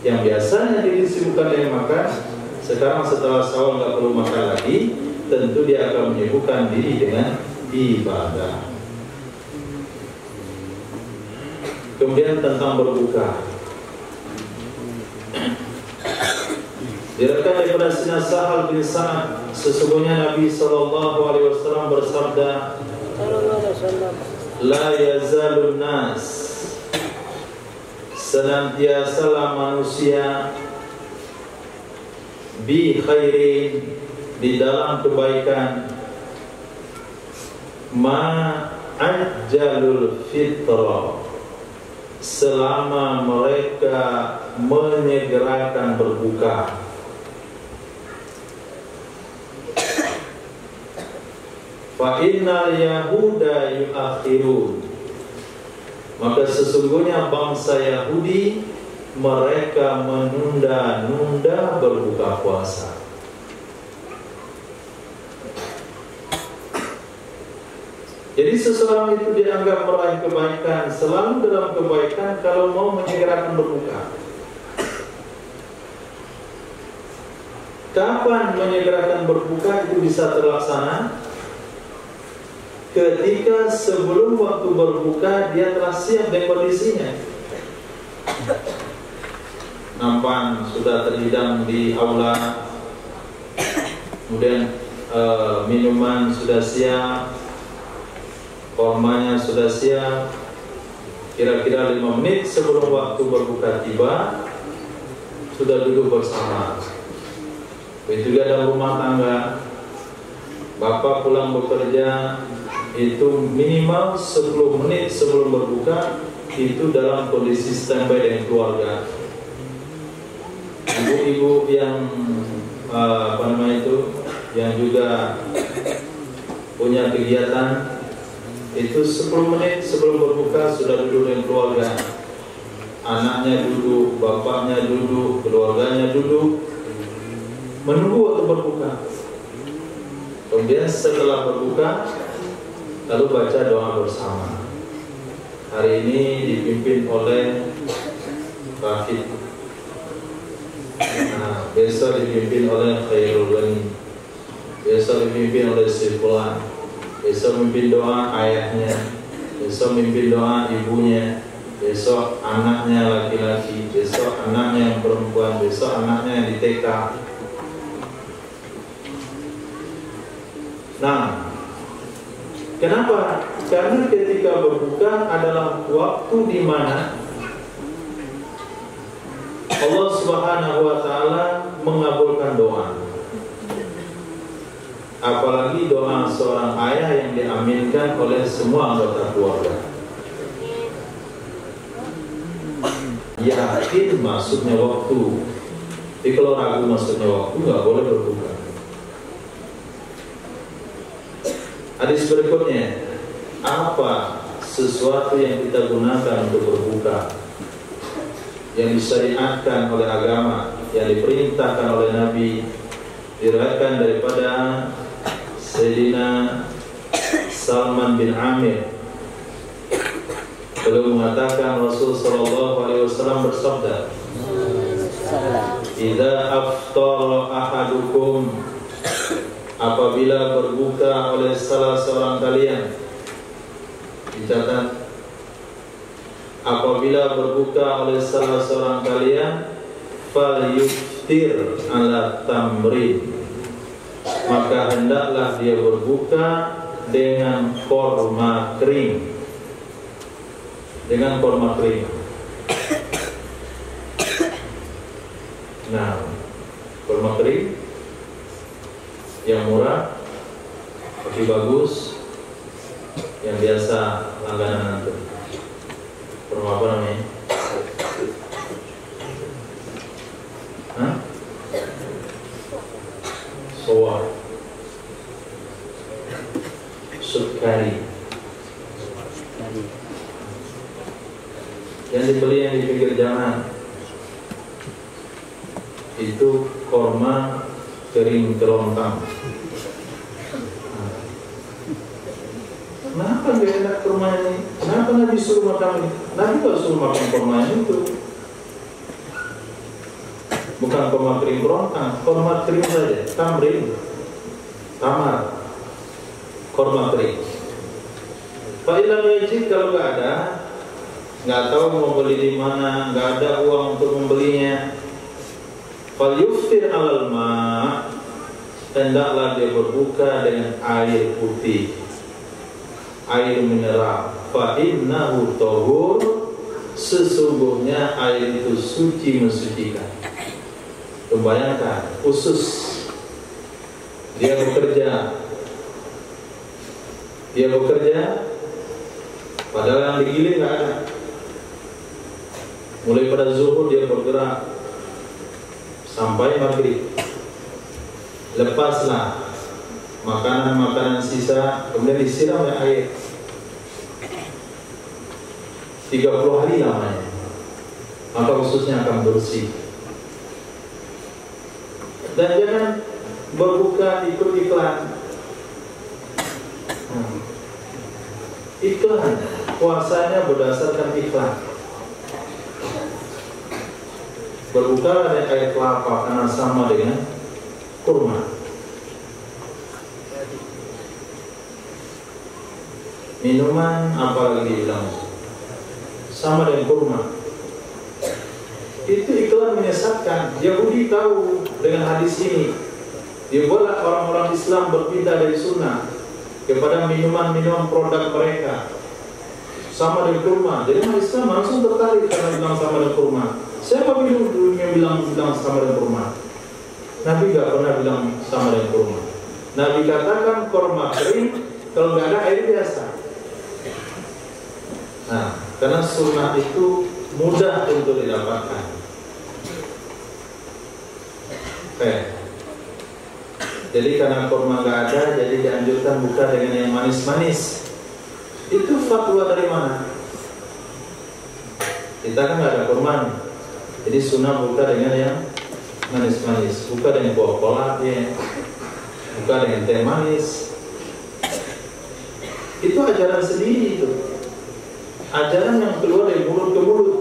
Yang biasanya disibukkan dengan makan, sekarang setelah sahur nggak perlu makan lagi, tentu dia akan menyibukkan diri dengan ibadah. Kemudian tentang berbuka, diriwayatkan daripada Sayyidina Sahal bin Sa'ad, sesungguhnya Nabi SAW bersabda, la yazalun nas, senantiasalah manusia, bi khairin, di dalam kebaikan, ma ajjalul fitrah, selama mereka menyegerakan berbuka. Fa innal yahuda yuakhirun, maka sesungguhnya bangsa Yahudi mereka menunda-nunda berbuka puasa. Jadi seseorang itu dianggap meraih kebaikan, selalu dalam kebaikan kalau mau menyegerakan berbuka. Kapan menyegerakan berbuka itu bisa terlaksana? Ketika sebelum waktu berbuka dia telah siap dengan kondisinya. Nampan sudah terhidang di aula, kemudian minuman sudah siap, kormanya sudah siap. Kira-kira 5 menit sebelum waktu berbuka tiba, sudah duduk bersama. Begitu juga dalam rumah tangga, bapak pulang bekerja, itu minimal 10 menit sebelum berbuka itu dalam kondisi standby dengan keluarga. Ibu-ibu yang yang juga punya kegiatan, itu 10 menit sebelum berbuka sudah duduk dengan keluarga. Anaknya duduk, bapaknya duduk, keluarganya duduk, menunggu waktu berbuka. Kemudian setelah berbuka, lalu baca doa bersama. Hari ini dipimpin oleh Rafid. Nah, besok dipimpin oleh Khairul Ghani. Besok dipimpin oleh Sifulan. Besok mimpin doa ayahnya. Besok mimpin doa ibunya. Besok anaknya laki-laki. Besok anaknya yang perempuan. Besok anaknya yang di TK. Nah, kenapa? Karena ketika berbuka adalah waktu di mana Allah Subhanahu wa taala mengabulkan doa. Apalagi doa seorang ayah yang diaminkan oleh semua anggota keluarga. Yakin maksudnya waktu. Tapi kalau ragu maksudnya waktu, nggak boleh berbuka. Hadis berikutnya, apa sesuatu yang kita gunakan untuk berbuka, yang disyariatkan oleh agama, yang diperintahkan oleh Nabi, diriwayatkan daripada Sayyidina Salman bin Amir. Beliau mengatakan Rasul sallallahu alaihi wasallam bersabda, "Idza aftara ahadukum," apabila berbuka oleh salah seorang kalian. Dicatat, apabila berbuka oleh salah seorang kalian, falyuftir ala tamrin, maka hendaklah dia berbuka dengan korma kering. Dengan korma kering. Nah, korma kering yang murah, tapi bagus, yang biasa langganan itu. Korma apa namanya? Hah? Soa, sukari, yang dibeli yang di pinggir jalan itu korma kering kerontang. Kenapa gak enak korma ini? Kenapa Nabi suruh makan ini? Nabi gak suruh makan korma itu. Bukan korma kering kerontang, korma kering saja. Tamrin, tamar, korma kering. Pak Ilham Yajid kalau gak ada, nggak tahu mau beli di mana, nggak ada uang untuk membelinya, falyuftir alal ma', hendaklah dia berbuka dengan air putih, air mineral. Fa innahu tahur, sesungguhnya air itu suci, mensucikan. Bayangkan, usus dia bekerja, padahal yang digiling nggak ada. Mulai pada zuhur dia bergerak sampai maghrib. Lepaslah makanan-makanan sisa, kemudian disiram dengan air 30 hari lamanya, maka ususnya akan bersih. Dan jangan berbuka ikut iklan. Iklan, puasanya berdasarkan iklan. Berbuka dengan air kelapa karena sama dengan kurma. Minuman apalagi dibilang sama dengan kurma. Itu iklan menyesatkan. Yahudi tahu dengan hadis ini. Dia buat orang-orang Islam berpindah dari sunnah kepada minuman-minuman produk mereka sama dengan kurma. Jadi orang Islam langsung tertarik karena bilang sama dengan kurma. Siapa dulu yang bilang sama dengan kurma? Nabi gak pernah bilang sama dengan kurma. Nabi katakan kurma kering kalau nggak ada air biasa. Nah, karena sunnah itu mudah untuk didapatkan. Oke. Jadi karena kurma nggak ada, jadi dianjurkan buka dengan yang manis-manis. Itu fatwa dari mana? Kita kan nggak ada kurma nih. Jadi sunnah buka dengan yang manis-manis. Buka dengan buah kolak ya. Buka dengan teh manis. Itu ajaran sendiri itu. Ajaran yang keluar dari mulut ke mulut.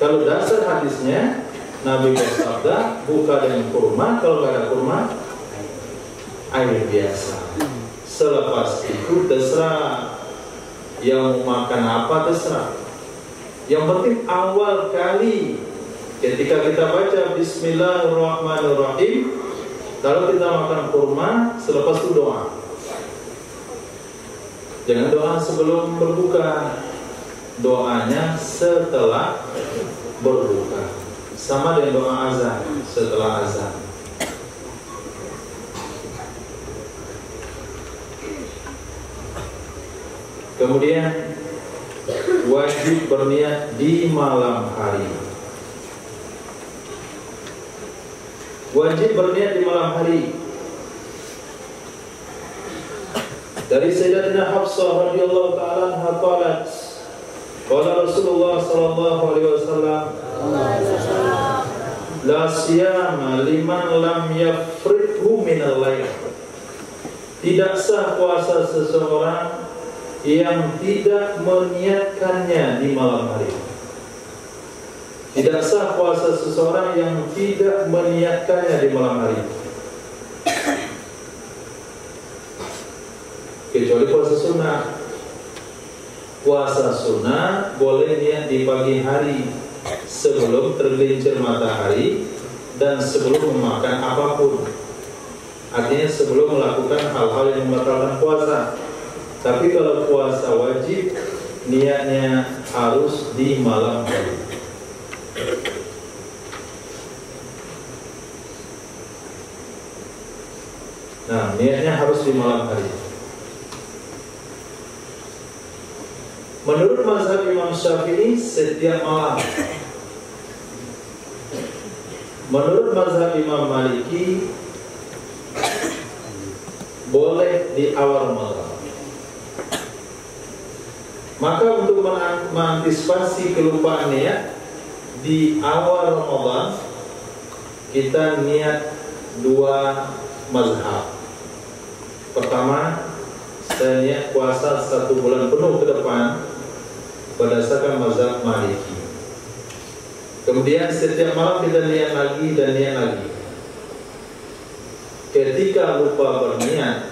Kalau dasar hadisnya Nabi bersabda buka dengan kurma, kalau nggak ada kurma air biasa. Selepas itu terserah yang mau makan apa terserah. Yang penting awal kali ketika kita baca Bismillahirrahmanirrahim, kalau kita makan kurma, selepas itu doa. Jangan doa sebelum berbuka, doanya setelah berbuka. sama dengan doa azan setelah azan. Kemudian wajib berniat di malam hari. Wajib berniat di malam hari. Dari Sayyidatina Hafsah radhiyallahu ta'ala anha qalat, qala Rasulullah sallallahu alaihi wasallam, la siyama liman lam yafridhu minal lail. Tidak sah puasa seseorang yang tidak meniatkannya di malam hari. Tidak sah puasa seseorang yang tidak meniatkannya di malam hari, kecuali puasa sunnah. Puasa sunnah boleh niat di pagi hari sebelum tergelincir matahari dan sebelum memakan apapun. Artinya sebelum melakukan hal-hal yang membatalkan puasa. Tapi kalau puasa wajib, niatnya harus di malam hari. Nah, niatnya harus di malam hari. Menurut mazhab Imam Syafi'i, setiap malam. Menurut mazhab Imam Maliki, boleh di awal malam. Maka untuk mengantisipasi kelupaan niat, di awal Ramadan kita niat 2 mazhab. Pertama, saya niat puasa 1 bulan penuh ke depan berdasarkan mazhab Maliki. Kemudian setiap malam kita niat lagi dan niat lagi. Ketika lupa berniat,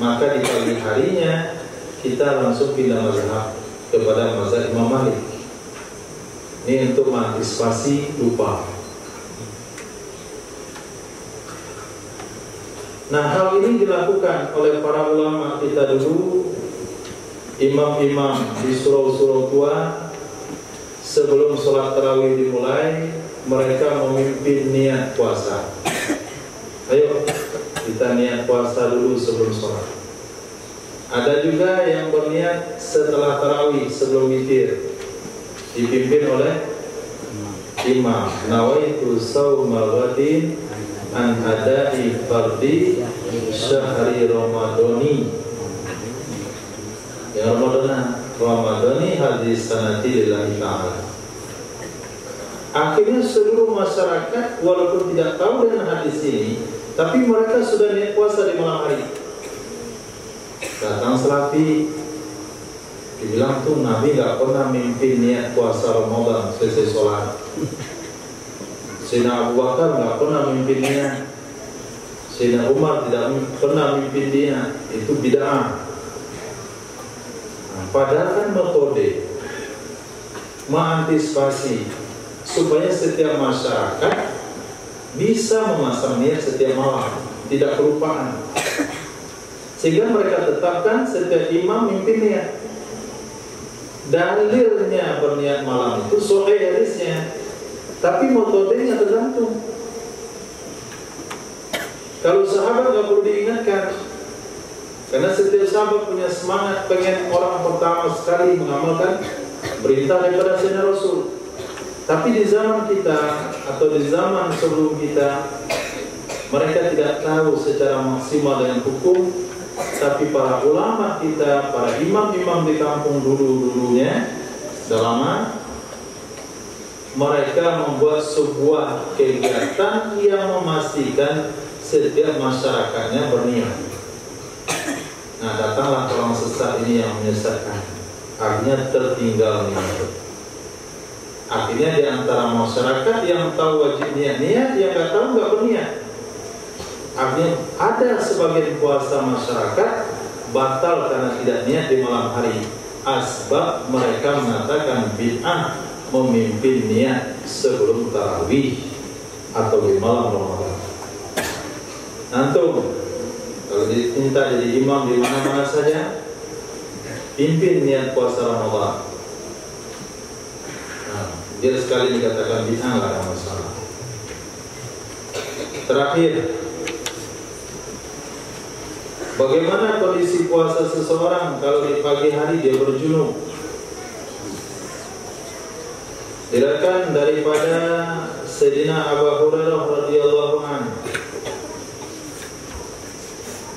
maka di pagi harinya kita langsung pindah mazhab kepada mazhab Imam Malik. Ini untuk mengantisipasi lupa. Nah, hal ini dilakukan oleh para ulama kita dulu, imam-imam di surau-surau tua. Sebelum sholat tarawih dimulai, mereka memimpin niat puasa. Ayo kita niat puasa dulu sebelum sholat. Ada juga yang berniat setelah tarawih, sebelum witir, dipimpin oleh imam. Nawaitu shauma ghadin an adai fardi syahri ramadhani. Ya Ramadhani hadis sanati lillahi ta'ala. Akhirnya seluruh masyarakat walaupun tidak tahu dengan hadis ini, tapi mereka sudah niat puasa di malam hari. Datang Salafi, dibilang tuh Nabi gak pernah mimpin niat puasa Ramadan selesai sholat. Sayyidina Abu Bakar gak pernah mimpin niat. Sayyidina Umar tidak pernah mimpin niat. Itu bid'ah. Nah, padahal kan metode mengantisipasi supaya setiap masyarakat bisa memasang niat setiap malam, tidak kelupaan. Sehingga mereka tetapkan setiap imam mimpin niat. Dalilnya berniat malam itu sahih hadisnya, tapi metodenya tergantung. Kalau sahabat nggak perlu diingatkan, karena setiap sahabat punya semangat pengen orang pertama sekali mengamalkan perintah daripada Sayyidina Rasul. Tapi di zaman kita atau di zaman sebelum kita, mereka tidak tahu secara maksimal dengan hukum. Tapi para ulama kita, para imam-imam di kampung dulunya, sudah lama, mereka membuat sebuah kegiatan yang memastikan setiap masyarakatnya berniat. Nah, datanglah orang sesat ini yang menyesatkan, akhirnya tertinggal niat. Akhirnya di antara masyarakat yang tahu wajib niat, yang nggak tahu nggak berniat. Artinya ada sebagian puasa masyarakat batal karena tidak niat di malam hari. Asbab mereka mengatakan bid'ah memimpin niat sebelum tarawih atau di malam Ramadan. Antum kalau diminta jadi imam di mana-mana saja, pimpin niat puasa Ramadan. Nah, dia sekali dikatakan bid'ah nggak ada masalah. Terakhir, bagaimana kondisi puasa seseorang kalau di pagi hari dia berjunub? Diriwayatkan daripada Sayyidina Abu Hurairah radhiyallahu anhu,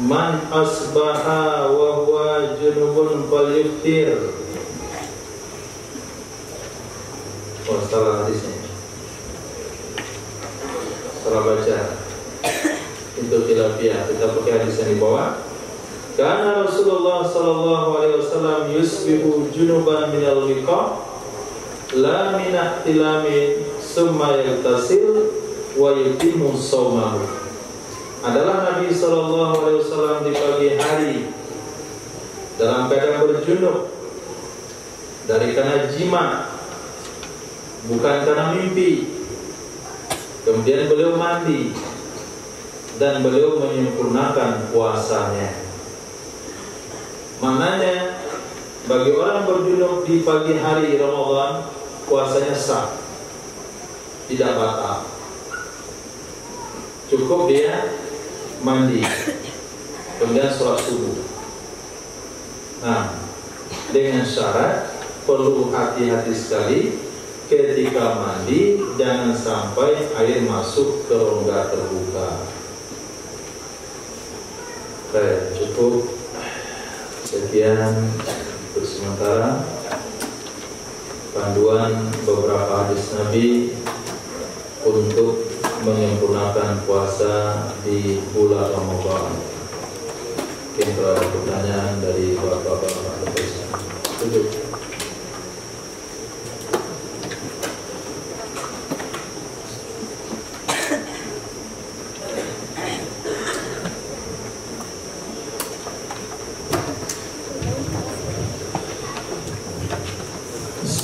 man asbaha wa huwa junubun falyuftir. Oh, salah hadisnya, salah baca. Itu khilafiyah. Kita pakai hadis yang di bawah. Karena Rasulullah sallallahu alaihi wasallam yusbihu junuban minal wiqa la min ihtilami summa yagtasil wa yutimmu shaumahu. Adalah Nabi sallallahu alaihi wasallam di pagi hari dalam keadaan berjunub dari karena jima, bukan karena mimpi. Kemudian beliau mandi dan beliau menyempurnakan puasanya. Maknanya bagi orang berjunub di pagi hari Ramadan, puasanya sah, tidak batal. Cukup dia mandi, kemudian sholat subuh. Nah, dengan syarat perlu hati-hati sekali ketika mandi, jangan sampai air masuk ke rongga terbuka. Baik, cukup sekian untuk sementara panduan beberapa hadis Nabi untuk menyempurnakan puasa di bulan Ramadan. Mungkin kalau ada pertanyaan dari bapak-bapak duduk.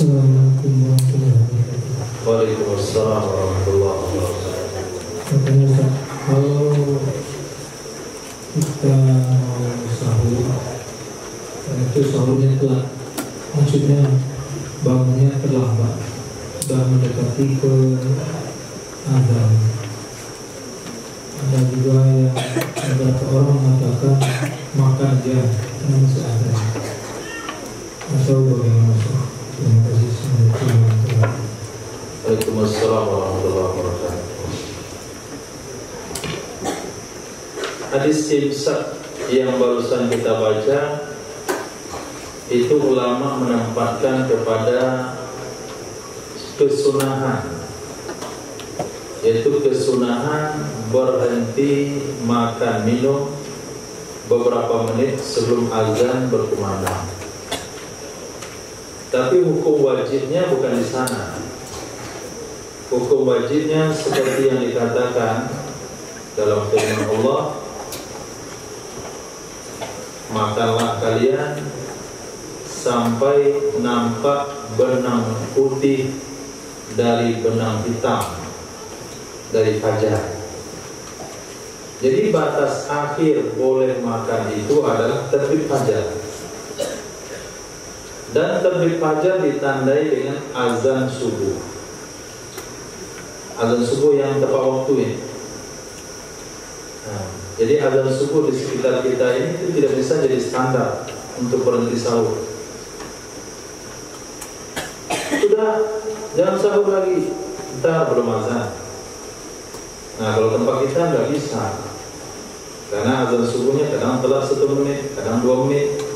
Assalamualaikum warahmatullahi wabarakatuh. Waalaikumsalam warahmatullahi wabarakatuh. Katanya Ustaz, kalau kita mau sahur, dan itu sahurnya telat, maksudnya bangunnya terlambat, sudah mendekati ke azan. Ada juga yang beberapa orang mengatakan makan aja karena masih azan. Atau bagaimana Ustaz? Terima kasih. Waalaikumsalam warahmatullahi wabarakatuh. Hadis imsak yang barusan kita baca itu ulama menempatkan kepada kesunahan, yaitu kesunahan berhenti makan minum beberapa menit sebelum azan berkumandang. Tapi hukum wajibnya bukan di sana. Hukum wajibnya seperti yang dikatakan dalam firman Allah, makanlah kalian sampai nampak benang putih dari benang hitam dari fajar. Jadi batas akhir boleh makan itu adalah terbit fajar. Dan terbit fajar ditandai dengan azan subuh. Azan subuh yang tepat waktu ini. Nah, jadi azan subuh di sekitar kita ini itu tidak bisa jadi standar untuk berhenti sahur. Sudah, jangan sahur lagi, ntar belum azan. Nah, kalau tempat kita nggak bisa, karena azan subuhnya kadang telat 1 menit, kadang 2 menit.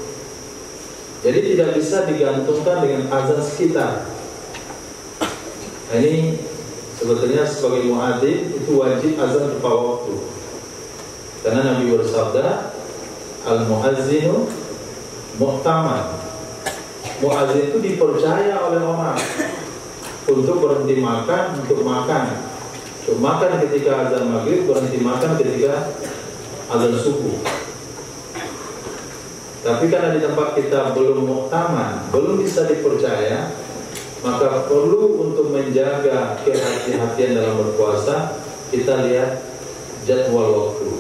Jadi tidak bisa digantungkan dengan azan sekitar. Nah, ini sebetulnya sebagai muadzin itu wajib azan tepat waktu. Karena Nabi bersabda, al-muazzinu mu'taman. Muazzin itu dipercaya oleh orang untuk berhenti makan, untuk makan. Untuk makan ketika azan maghrib, berhenti makan ketika azan subuh. Tapi karena di tempat kita belum mu'taman, belum bisa dipercaya, maka perlu untuk menjaga kehati-hatian dalam berpuasa, kita lihat jadwal waktu.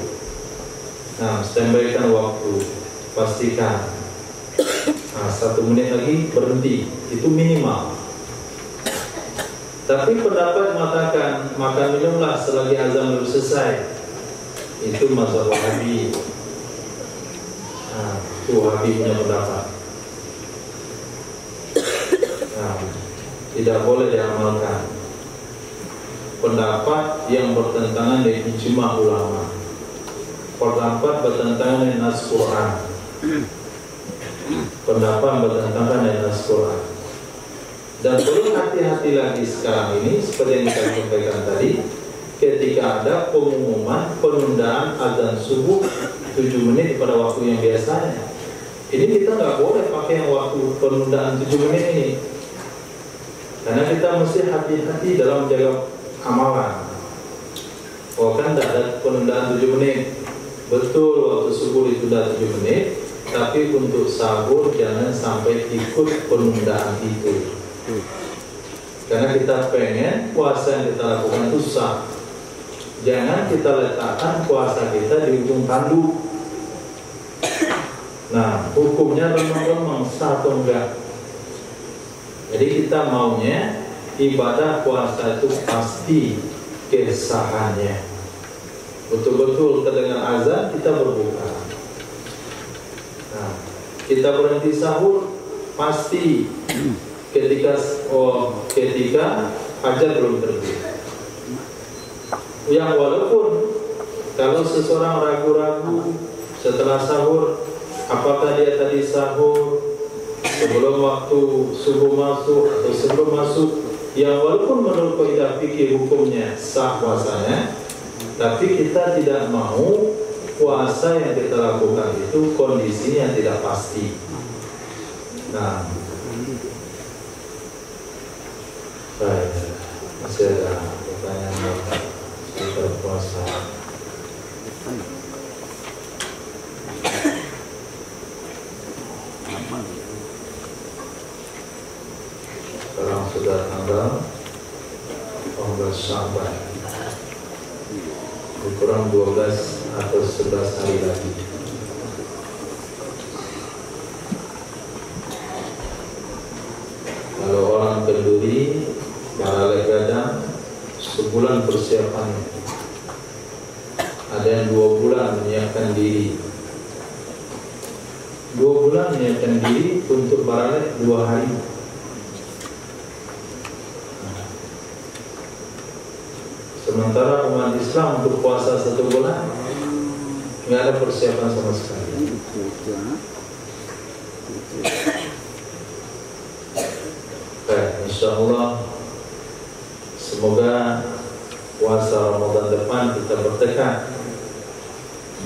Nah, standbykan waktu, pastikan. Nah, 1 menit lagi berhenti, itu minimal. Tapi pendapat mengatakan makan minumlah selagi azan belum selesai, itu mazhab Wahabi. Itu Wahabi punya pendapat. Tidak boleh diamalkan pendapat yang bertentangan dengan ijma ulama, pendapat bertentangan dengan nas Quran, pendapat bertentangan dengan nas Quran. Dan perlu hati-hati lagi sekarang ini, seperti yang saya sampaikan tadi, ketika ada pengumuman penundaan azan subuh 7 menit pada waktu yang biasanya. Ini kita nggak boleh pakai yang waktu penundaan 7 menit ini, karena kita mesti hati-hati dalam menjaga amalan. Oh kan tidak ada penundaan 7 menit, betul waktu subuh itu sudah 7 menit, tapi untuk sahur jangan sampai ikut penundaan itu. Karena kita pengen puasa yang kita lakukan itu sah. Jangan kita letakkan puasa kita di ujung tanduk. Nah, hukumnya remang-remang sah atau enggak. Jadi kita maunya ibadah puasa itu pasti kesahannya. Betul-betul terdengar azan kita berbuka. Nah, kita berhenti sahur pasti ketika fajar belum terbit. Yang walaupun kalau seseorang ragu-ragu setelah sahur, apakah dia tadi sahur sebelum waktu subuh masuk atau sebelum masuk, yang walaupun menurut kaidah fikih hukumnya sah puasanya, tapi kita tidak mau puasa yang kita lakukan itu kondisinya tidak pasti. Nah, masih ada pertanyaan seputar puasa. Sekarang sudah tanggal 14 Sya'ban, kurang 12 atau 11 hari lagi. Kalau orang kenduri, para legadang, sebulan persiapan. Ada yang 2 bulan menyiapkan diri. 2 bulan menyiapkan diri untuk baralek 2 hari. Sementara umat Islam untuk puasa 1 bulan nggak ada persiapan sama sekali. Insya Allah semoga puasa Ramadan depan kita bertekad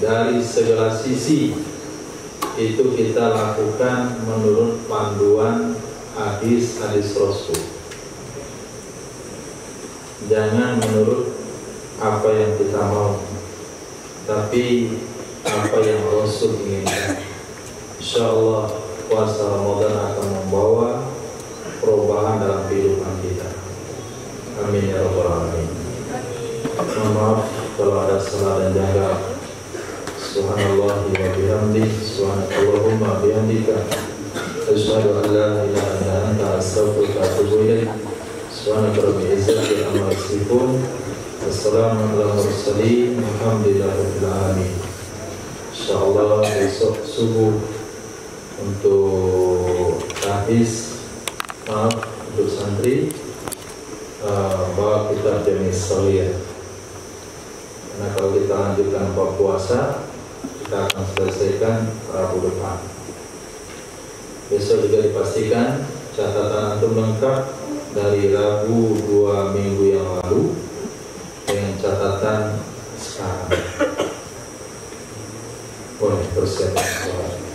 dari segala sisi itu kita lakukan menurut panduan hadis-hadis Rasul. Jangan menurut apa yang kita mau, tapi apa yang Rasul inginkan. Insya Allah puasa Ramadan akan membawa perubahan dalam kehidupan kita. Amin ya rabbal alamin. Mohon maaf kalau ada salah dan janggal. Subhanallah wa bihamdihi, subhanakallahumma bihamdika, asyhadu an la ilaha illa anta, astaghfiruka wa atubu ilaik. Subhanaka rabbil izzati amma yasifun. Wassalamu ala mursalin. Alhamdulillahirabbil alamin. Insyaallah besok subuh untuk habis, maaf untuk santri, bawa kitab Jamis Shahih. Karena kalau kita lanjutkan bab puasa, kita akan selesaikan Rabu depan. Besok juga dipastikan catatan antum lengkap dari Rabu 2 minggu yang lalu dengan catatan sekarang. Boleh persiapan sholat.